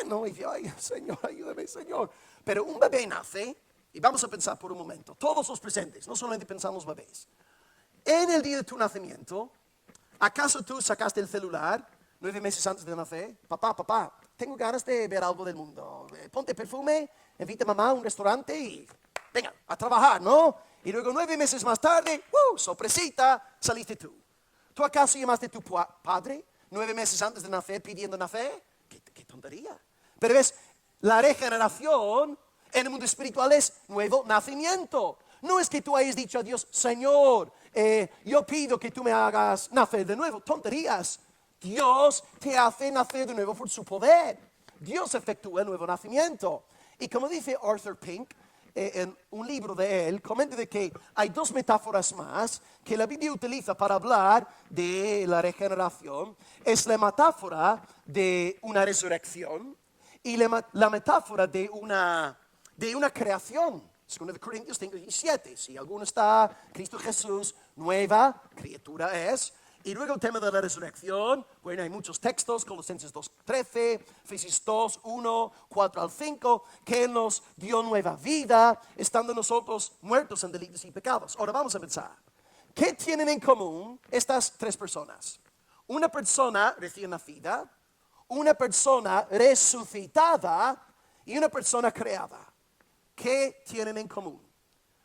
no, y dice, ay, Señor, ayúdame, Señor. Pero un bebé nace, y vamos a pensar por un momento, todos los presentes, no solamente pensamos bebés. En el día de tu nacimiento, ¿acaso tú sacaste el celular 9 meses antes de nacer? Papá, tengo ganas de ver algo del mundo. Ponte perfume, invita a mamá a un restaurante y venga, a trabajar, ¿no? Y luego 9 meses más tarde, sorpresita, saliste tú. ¿Tú acaso llamaste a tu padre 9 meses antes de nacer pidiendo nacer? ¿Qué tontería? Pero ves, la regeneración en el mundo espiritual es nuevo nacimiento. No es que tú hayas dicho a Dios, Señor, yo pido que tú me hagas nacer de nuevo. Tonterías. Dios te hace nacer de nuevo por su poder. Dios efectúa el nuevo nacimiento. Y como dice Arthur Pink, en un libro de él, comenta de que hay 2 metáforas más que la Biblia utiliza para hablar de la regeneración. Es la metáfora de una resurrección y la metáfora de una creación. 2 Corintios 5:17. Si alguno está, Cristo Jesús, nueva criatura es. Y luego el tema de la resurrección, bueno, hay muchos textos, Colosenses 2:13, Efesios 2:1, 4 al 5, que nos dio nueva vida, estando nosotros muertos en delitos y pecados. Ahora vamos a pensar, ¿qué tienen en común estas 3 personas? Una persona recién nacida, una persona resucitada y una persona creada. ¿Qué tienen en común?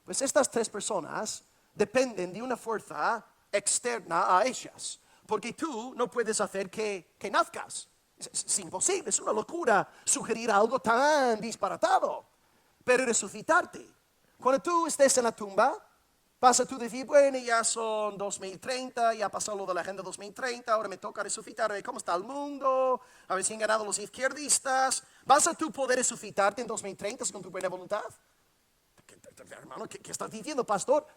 Pues estas 3 personas dependen de una fuerza externa a ellas, porque tú no puedes hacer que nazcas. Es imposible, es una locura sugerir algo tan disparatado. Pero resucitarte, cuando tú estés en la tumba, vas a tú decir, bueno, ya son 2030, ya pasó lo de la agenda 2030, ahora me toca resucitar, a ver cómo está el mundo, a ver si han ganado los izquierdistas. ¿Vas a tú poder resucitarte en 2030 con tu buena voluntad? Hermano, ¿qué estás diciendo, pastor?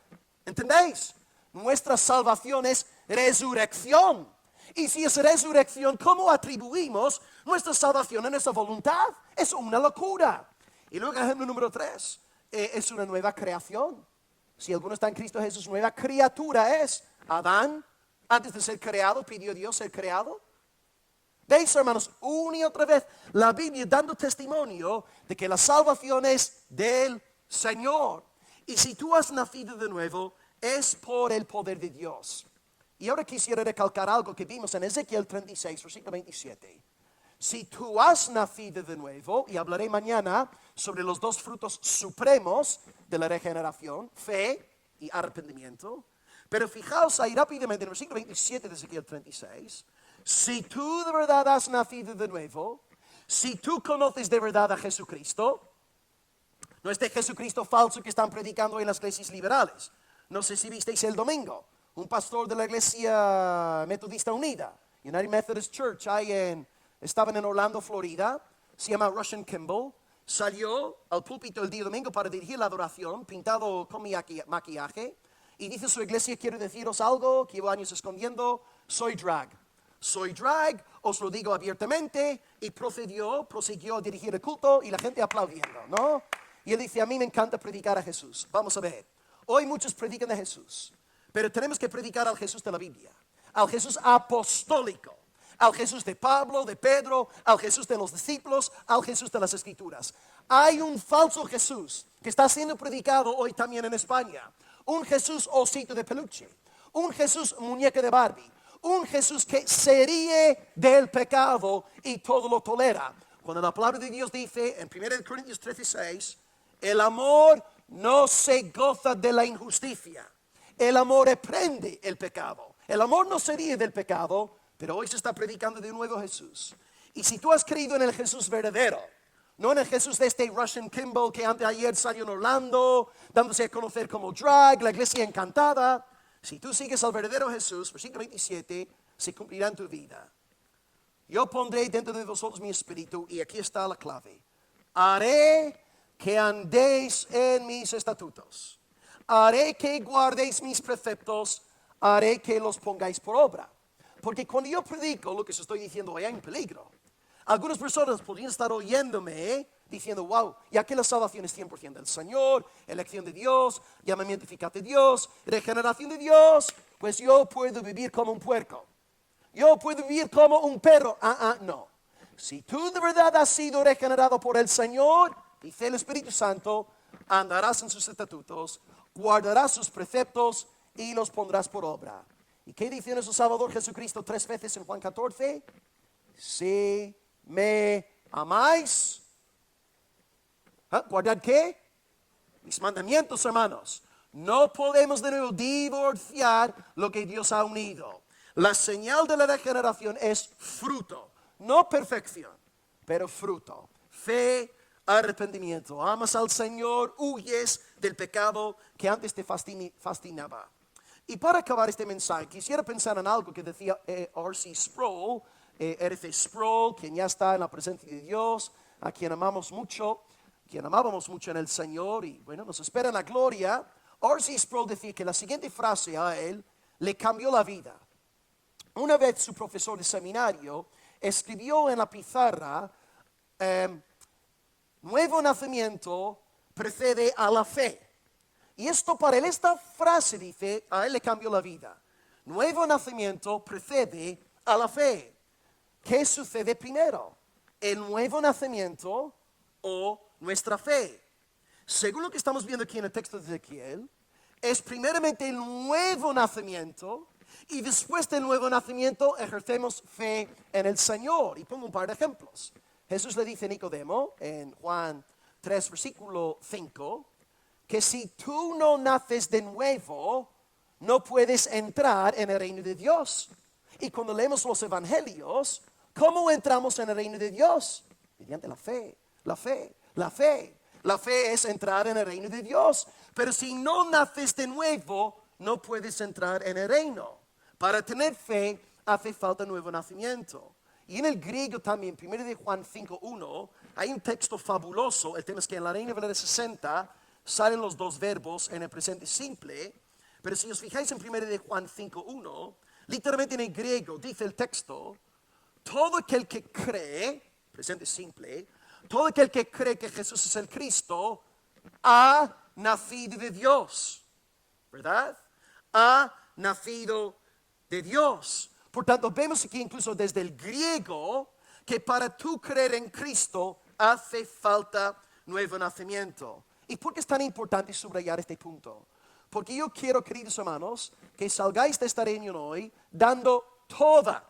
¿Entendéis? Nuestra salvación es resurrección. Y si es resurrección, ¿cómo atribuimos nuestra salvación a nuestra voluntad? Es una locura. Y luego, ejemplo número 3, es una nueva creación. Si alguno está en Cristo Jesús, nueva criatura es. Adán, antes de ser creado, pidió Dios ser creado. ¿Veis, hermanos? Una y otra vez, la Biblia dando testimonio de que la salvación es del Señor. Y si tú has nacido de nuevo, es por el poder de Dios. Y ahora quisiera recalcar algo que vimos en Ezequiel 36, versículo 27. Si tú has nacido de nuevo, y hablaré mañana sobre los 2 frutos supremos de la regeneración, fe y arrepentimiento. Pero fijaos ahí rápidamente en el versículo 27 de Ezequiel 36. Si tú de verdad has nacido de nuevo, Si tú conoces de verdad a Jesucristo, no este Jesucristo falso que están predicando en las iglesias liberales. No sé si visteis el domingo, un pastor de la iglesia Metodista Unida, United Methodist Church, estaban en Orlando, Florida, se llama Russian Kimball, salió al púlpito el día domingo para dirigir la adoración, pintado con maquillaje, y dice: su iglesia, quiero deciros algo que llevo años escondiendo, soy drag. Soy drag, os lo digo abiertamente, y prosiguió a dirigir el culto y la gente aplaudiendo, ¿no? Y él dice: a mí me encanta predicar a Jesús. Vamos a ver, hoy muchos predican a Jesús, pero tenemos que predicar al Jesús de la Biblia, al Jesús apostólico, al Jesús de Pablo, de Pedro, al Jesús de los discípulos, al Jesús de las Escrituras. Hay un falso Jesús que está siendo predicado hoy también en España, un Jesús osito de peluche, un Jesús muñeca de Barbie, un Jesús que se ríe del pecado y todo lo tolera. Cuando la palabra de Dios dice en 1 Corintios 13:6, el amor no se goza de la injusticia, el amor reprende el pecado. El amor no se ríe del pecado, pero hoy se está predicando de un nuevo Jesús. Y si tú has creído en el Jesús verdadero, no en el Jesús de este Russian Kimball que anteayer salió en Orlando, dándose a conocer como drag, la iglesia encantada, si tú sigues al verdadero Jesús, versículo 27, se cumplirá en tu vida. Yo pondré dentro de vosotros mi espíritu, y aquí está la clave: haré que andéis en mis estatutos, haré que guardéis mis preceptos, haré que los pongáis por obra. Porque cuando yo predico lo que os estoy diciendo, hay en peligro. Algunas personas podrían estar oyéndome diciendo: wow, ya que la salvación es 100% del Señor, elección de Dios, llamamiento eficaz de Dios, regeneración de Dios, pues yo puedo vivir como un puerco, yo puedo vivir como un perro. No. Si tú de verdad has sido regenerado por el Señor, dice el Espíritu Santo, andarás en sus estatutos, guardarás sus preceptos y los pondrás por obra. ¿Y qué dice nuestro Salvador Jesucristo 3 veces en Juan 14? Si me amáis, ¿guardad qué? Mis mandamientos, hermanos. No podemos de nuevo divorciar lo que Dios ha unido. La señal de la regeneración es fruto, no perfección, pero fruto. Fe, arrepentimiento. Amas al Señor, huyes del pecado que antes te fascinaba. Y para acabar este mensaje, quisiera pensar en algo que decía R.C. Sproul, R.C. Sproul, quien ya está en la presencia de Dios, a quien amamos mucho, quien amábamos mucho en el Señor, y bueno, nos espera en la gloria. R.C. Sproul decía que la siguiente frase a él le cambió la vida. Una vez su profesor de seminario escribió en la pizarra: nuevo nacimiento precede a la fe. Y esto para él, esta frase dice, a él le cambió la vida. Nuevo nacimiento precede a la fe. ¿Qué sucede primero? ¿El nuevo nacimiento o nuestra fe? Según lo que estamos viendo aquí en el texto de Ezequiel, es primeramente el nuevo nacimiento, y después del nuevo nacimiento ejercemos fe en el Señor. Y pongo un par de ejemplos. Jesús le dice a Nicodemo en Juan 3, versículo 5, que si tú no naces de nuevo, no puedes entrar en el reino de Dios. Y cuando leemos los evangelios, ¿cómo entramos en el reino de Dios? Mediante la fe, la fe, la fe. La fe es entrar en el reino de Dios. Pero si no naces de nuevo, no puedes entrar en el reino. Para tener fe, hace falta nuevo nacimiento. Y en el griego también, 1 de Juan 5:1, hay un texto fabuloso. El tema es que en la Reina Valera 60 salen los dos verbos en el presente simple. Pero si os fijáis en 1 de Juan 5:1, literalmente en el griego dice el texto: todo aquel que cree, presente simple, todo aquel que cree que Jesús es el Cristo, ha nacido de Dios, ¿verdad? Ha nacido de Dios. Por tanto, vemos aquí incluso desde el griego que para tú creer en Cristo hace falta nuevo nacimiento. ¿Y por qué es tan importante subrayar este punto? Porque yo quiero, queridos hermanos, que salgáis de esta reunión hoy dando toda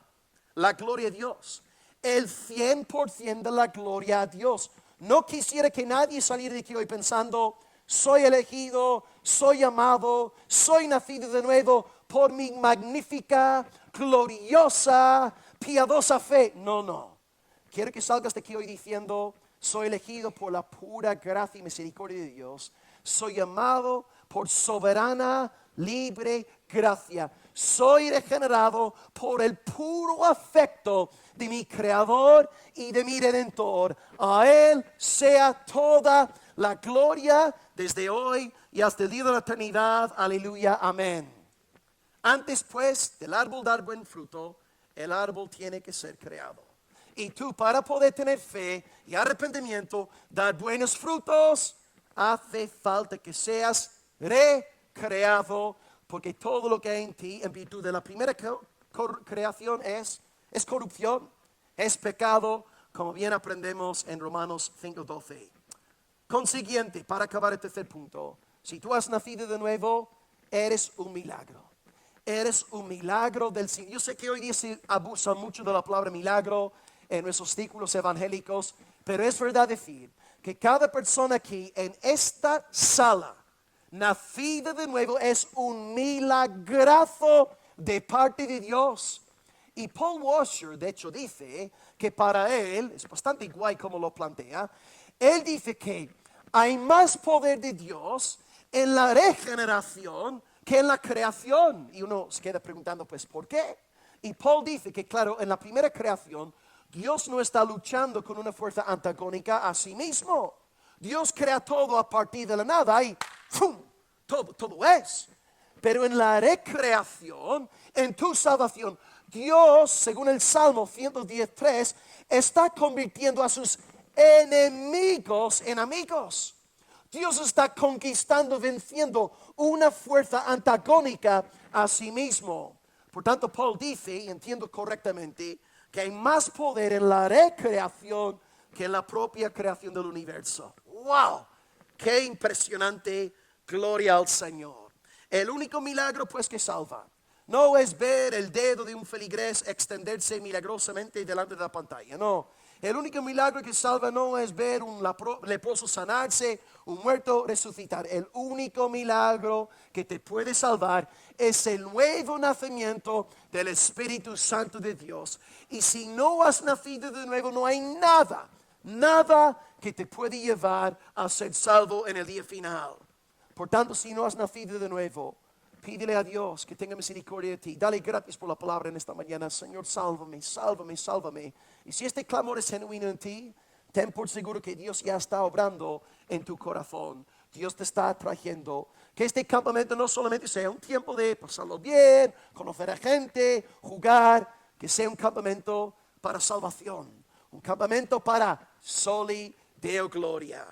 la gloria a Dios, el 100% de la gloria a Dios. No quisiera que nadie saliera de aquí hoy pensando: soy elegido, soy amado, soy nacido de nuevo por mi magnífica, gloriosa, piadosa fe. No. quiero que salgas de aquí hoy diciendo: soy elegido por la pura gracia y misericordia de Dios. Soy amado por soberana, libre gracia. Soy regenerado por el puro afecto de mi Creador y de mi Redentor. A Él sea toda la gloria desde hoy y hasta el día de la eternidad. Aleluya, amén. Antes pues del árbol dar buen fruto, el árbol tiene que ser creado. Y tú, para poder tener fe y arrepentimiento, dar buenos frutos, hace falta que seas recreado, porque todo lo que hay en ti, en virtud de la primera creación, es corrupción, es pecado, como bien aprendemos en Romanos 5:12. Consiguiente, para acabar el tercer punto, si tú has nacido de nuevo, eres un milagro. Eres un milagro del Señor. Yo sé que hoy día se abusa mucho de la palabra milagro en nuestros círculos evangélicos, pero es verdad decir que cada persona aquí en esta sala, nacida de nuevo, es un milagrazo de parte de Dios. Y Paul Washer, de hecho, dice que para él, es bastante guay como lo plantea, él dice que hay más poder de Dios en la regeneración que en la creación. Y uno se queda preguntando, pues, ¿por qué? Y Paul dice que, claro, en la primera creación, Dios no está luchando con una fuerza antagónica a sí mismo. Dios crea todo a partir de la nada y ¡fum! Todo es. Pero en la recreación, en tu salvación, Dios, según el Salmo 110:3, está convirtiendo a sus enemigos en amigos. Dios está conquistando, venciendo una fuerza antagónica a sí mismo. Por tanto, Paul dice, y entiendo correctamente, que hay más poder en la recreación que en la propia creación del universo. ¡Wow! ¡Qué impresionante! Gloria al Señor. El único milagro, pues, que salva no es ver el dedo de un feligrés extenderse milagrosamente delante de la pantalla. No. El único milagro que salva no es ver un leproso sanarse, un muerto resucitar. El único milagro que te puede salvar es el nuevo nacimiento del Espíritu Santo de Dios. Y si no has nacido de nuevo, no hay nada que te puede llevar a ser salvo en el día final. Por tanto, si no has nacido de nuevo, pídele a Dios que tenga misericordia de ti. Dale gracias por la palabra en esta mañana. Señor, sálvame, sálvame, sálvame. Y si este clamor es genuino en ti, ten por seguro que Dios ya está obrando en tu corazón. Dios te está trayendo. Que este campamento no solamente sea un tiempo de pasarlo bien, conocer a gente, jugar. Que sea un campamento para salvación. Un campamento para soli Deo gloria.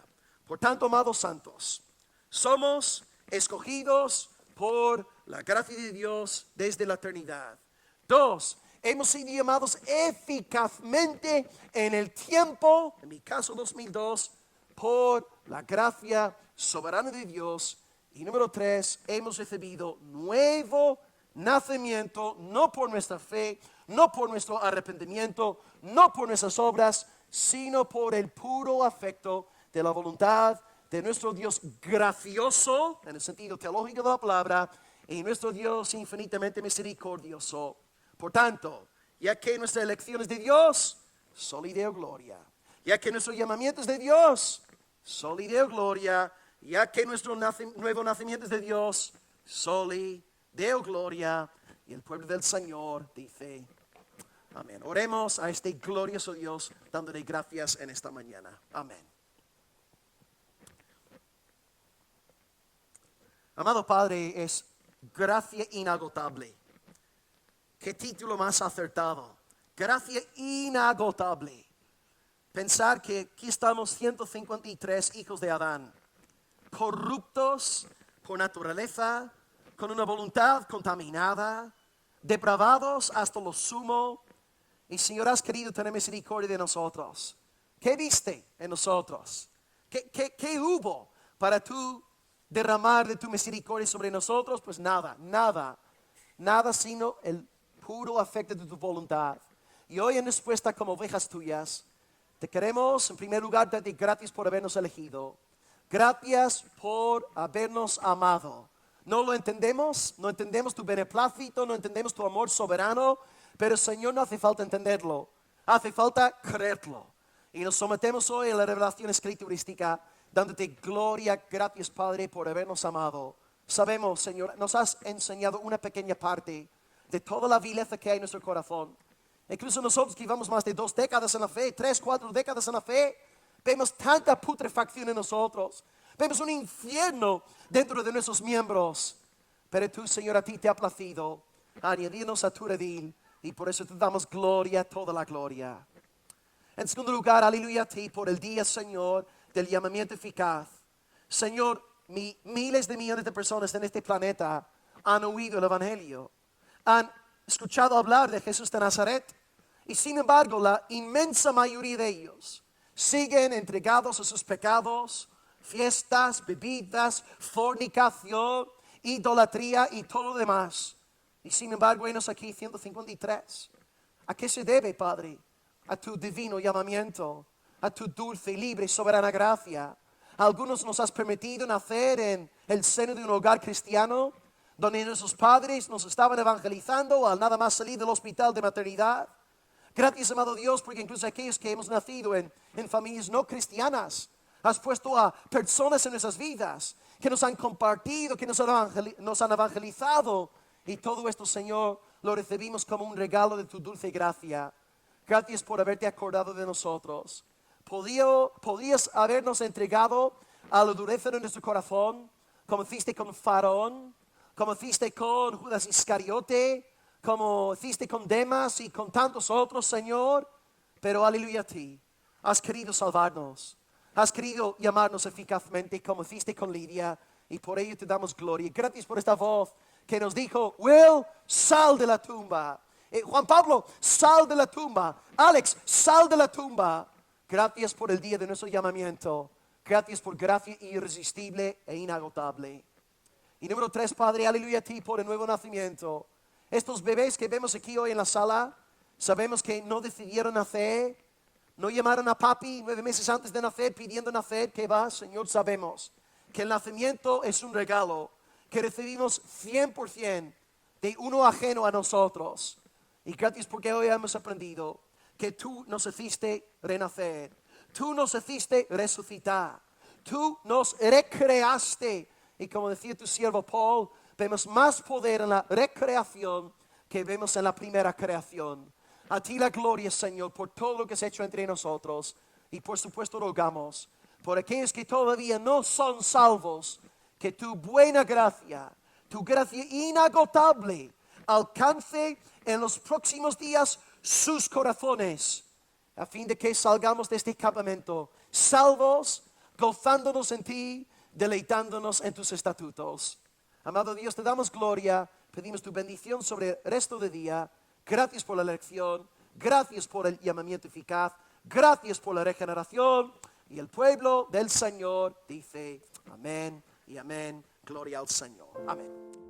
Por tanto, amados santos, somos escogidos por la gracia de Dios desde la eternidad. 2, hemos sido llamados eficazmente en el tiempo, en mi caso 2002, por la gracia soberana de Dios. Y número 3, hemos recibido nuevo nacimiento, no por nuestra fe, no por nuestro arrepentimiento, no por nuestras obras, sino por el puro afecto de la voluntad de nuestro Dios gracioso, en el sentido teológico de la palabra, y nuestro Dios infinitamente misericordioso. Por tanto, ya que nuestra elección es de Dios, soli Deo gloria. Ya que nuestro llamamiento es de Dios, soli Deo gloria. Ya que nuestro nuevo nacimiento es de Dios, soli Deo gloria. Y el pueblo del Señor dice, amén. Oremos a este glorioso Dios, dándole gracias en esta mañana. Amén. Amado Padre, es gracia inagotable. ¿Qué título más acertado? Gracia inagotable. Pensar que aquí estamos 153 hijos de Adán, corruptos por naturaleza, con una voluntad contaminada, depravados hasta lo sumo. Y Señor, has querido tener misericordia de nosotros. ¿Qué viste en nosotros? ¿Qué hubo para tú derramar de tu misericordia sobre nosotros? Pues nada sino el puro afecto de tu voluntad. Y hoy en respuesta como ovejas tuyas, te queremos en primer lugar darte gracias por habernos elegido. Gracias por habernos amado. No lo entendemos, no entendemos tu beneplácito, no entendemos tu amor soberano, pero Señor, no hace falta entenderlo. Hace falta creerlo. Y nos sometemos hoy a la revelación escriturística, dándote gloria, gracias Padre por habernos amado. Sabemos, Señor, nos has enseñado una pequeña parte de toda la vileza que hay en nuestro corazón. Incluso nosotros que llevamos más de 2 décadas en la fe, 3, 4 décadas en la fe, vemos tanta putrefacción en nosotros. Vemos un infierno dentro de nuestros miembros. Pero tú, Señor, a ti te ha placido añadirnos a tu redil. Y por eso te damos gloria, toda la gloria. En segundo lugar, aleluya a ti por el día, Señor, del llamamiento eficaz. Señor, miles de millones de personas en este planeta han oído el Evangelio. Han escuchado hablar de Jesús de Nazaret. Y sin embargo, la inmensa mayoría de ellos siguen entregados a sus pecados, fiestas, bebidas, fornicación, idolatría y todo lo demás. Y sin embargo, venos aquí 153. ¿A qué se debe, Padre? A tu divino llamamiento, a tu dulce, libre y soberana gracia. A algunos nos has permitido nacer en el seno de un hogar cristiano, donde nuestros padres nos estaban evangelizando al nada más salir del hospital de maternidad. Gracias, amado Dios, porque incluso aquellos que hemos nacido en familias no cristianas, has puesto a personas en nuestras vidas que nos han compartido, que nos han evangelizado. Y todo esto, Señor, lo recibimos como un regalo de tu dulce gracia. Gracias por haberte acordado de nosotros. Podías habernos entregado a la dureza de nuestro corazón, como hiciste con Faraón, como hiciste con Judas Iscariote, como hiciste con Demas y con tantos otros, Señor. Pero aleluya a ti, has querido salvarnos, has querido llamarnos eficazmente como hiciste con Lidia, y por ello te damos gloria. Gracias por esta voz que nos dijo: Will, sal de la tumba. Juan Pablo, sal de la tumba. Alex, sal de la tumba. Gracias por el día de nuestro llamamiento. Gracias por gracia irresistible e inagotable. Y número 3, Padre, aleluya a ti por el nuevo nacimiento. Estos bebés que vemos aquí hoy en la sala, sabemos que no decidieron nacer, no llamaron a papi 9 meses antes de nacer pidiendo nacer. ¿Qué va, Señor? Sabemos que el nacimiento es un regalo que recibimos 100% de uno ajeno a nosotros. Y gracias porque hoy hemos aprendido que tú nos hiciste renacer, tú nos hiciste resucitar, tú nos recreaste. Y como decía tu siervo Paul, vemos más poder en la recreación que vemos en la primera creación. A ti la gloria, Señor, por todo lo que has hecho entre nosotros. Y por supuesto rogamos por aquellos que todavía no son salvos, que tu buena gracia, tu gracia inagotable, alcance en los próximos días sus corazones, a fin de que salgamos de este campamento salvos, gozándonos en ti, deleitándonos en tus estatutos. Amado Dios, te damos gloria, pedimos tu bendición sobre el resto del día. Gracias por la lección, gracias por el llamamiento eficaz, gracias por la regeneración. Y el pueblo del Señor dice amén y amén. Gloria al Señor. Amén.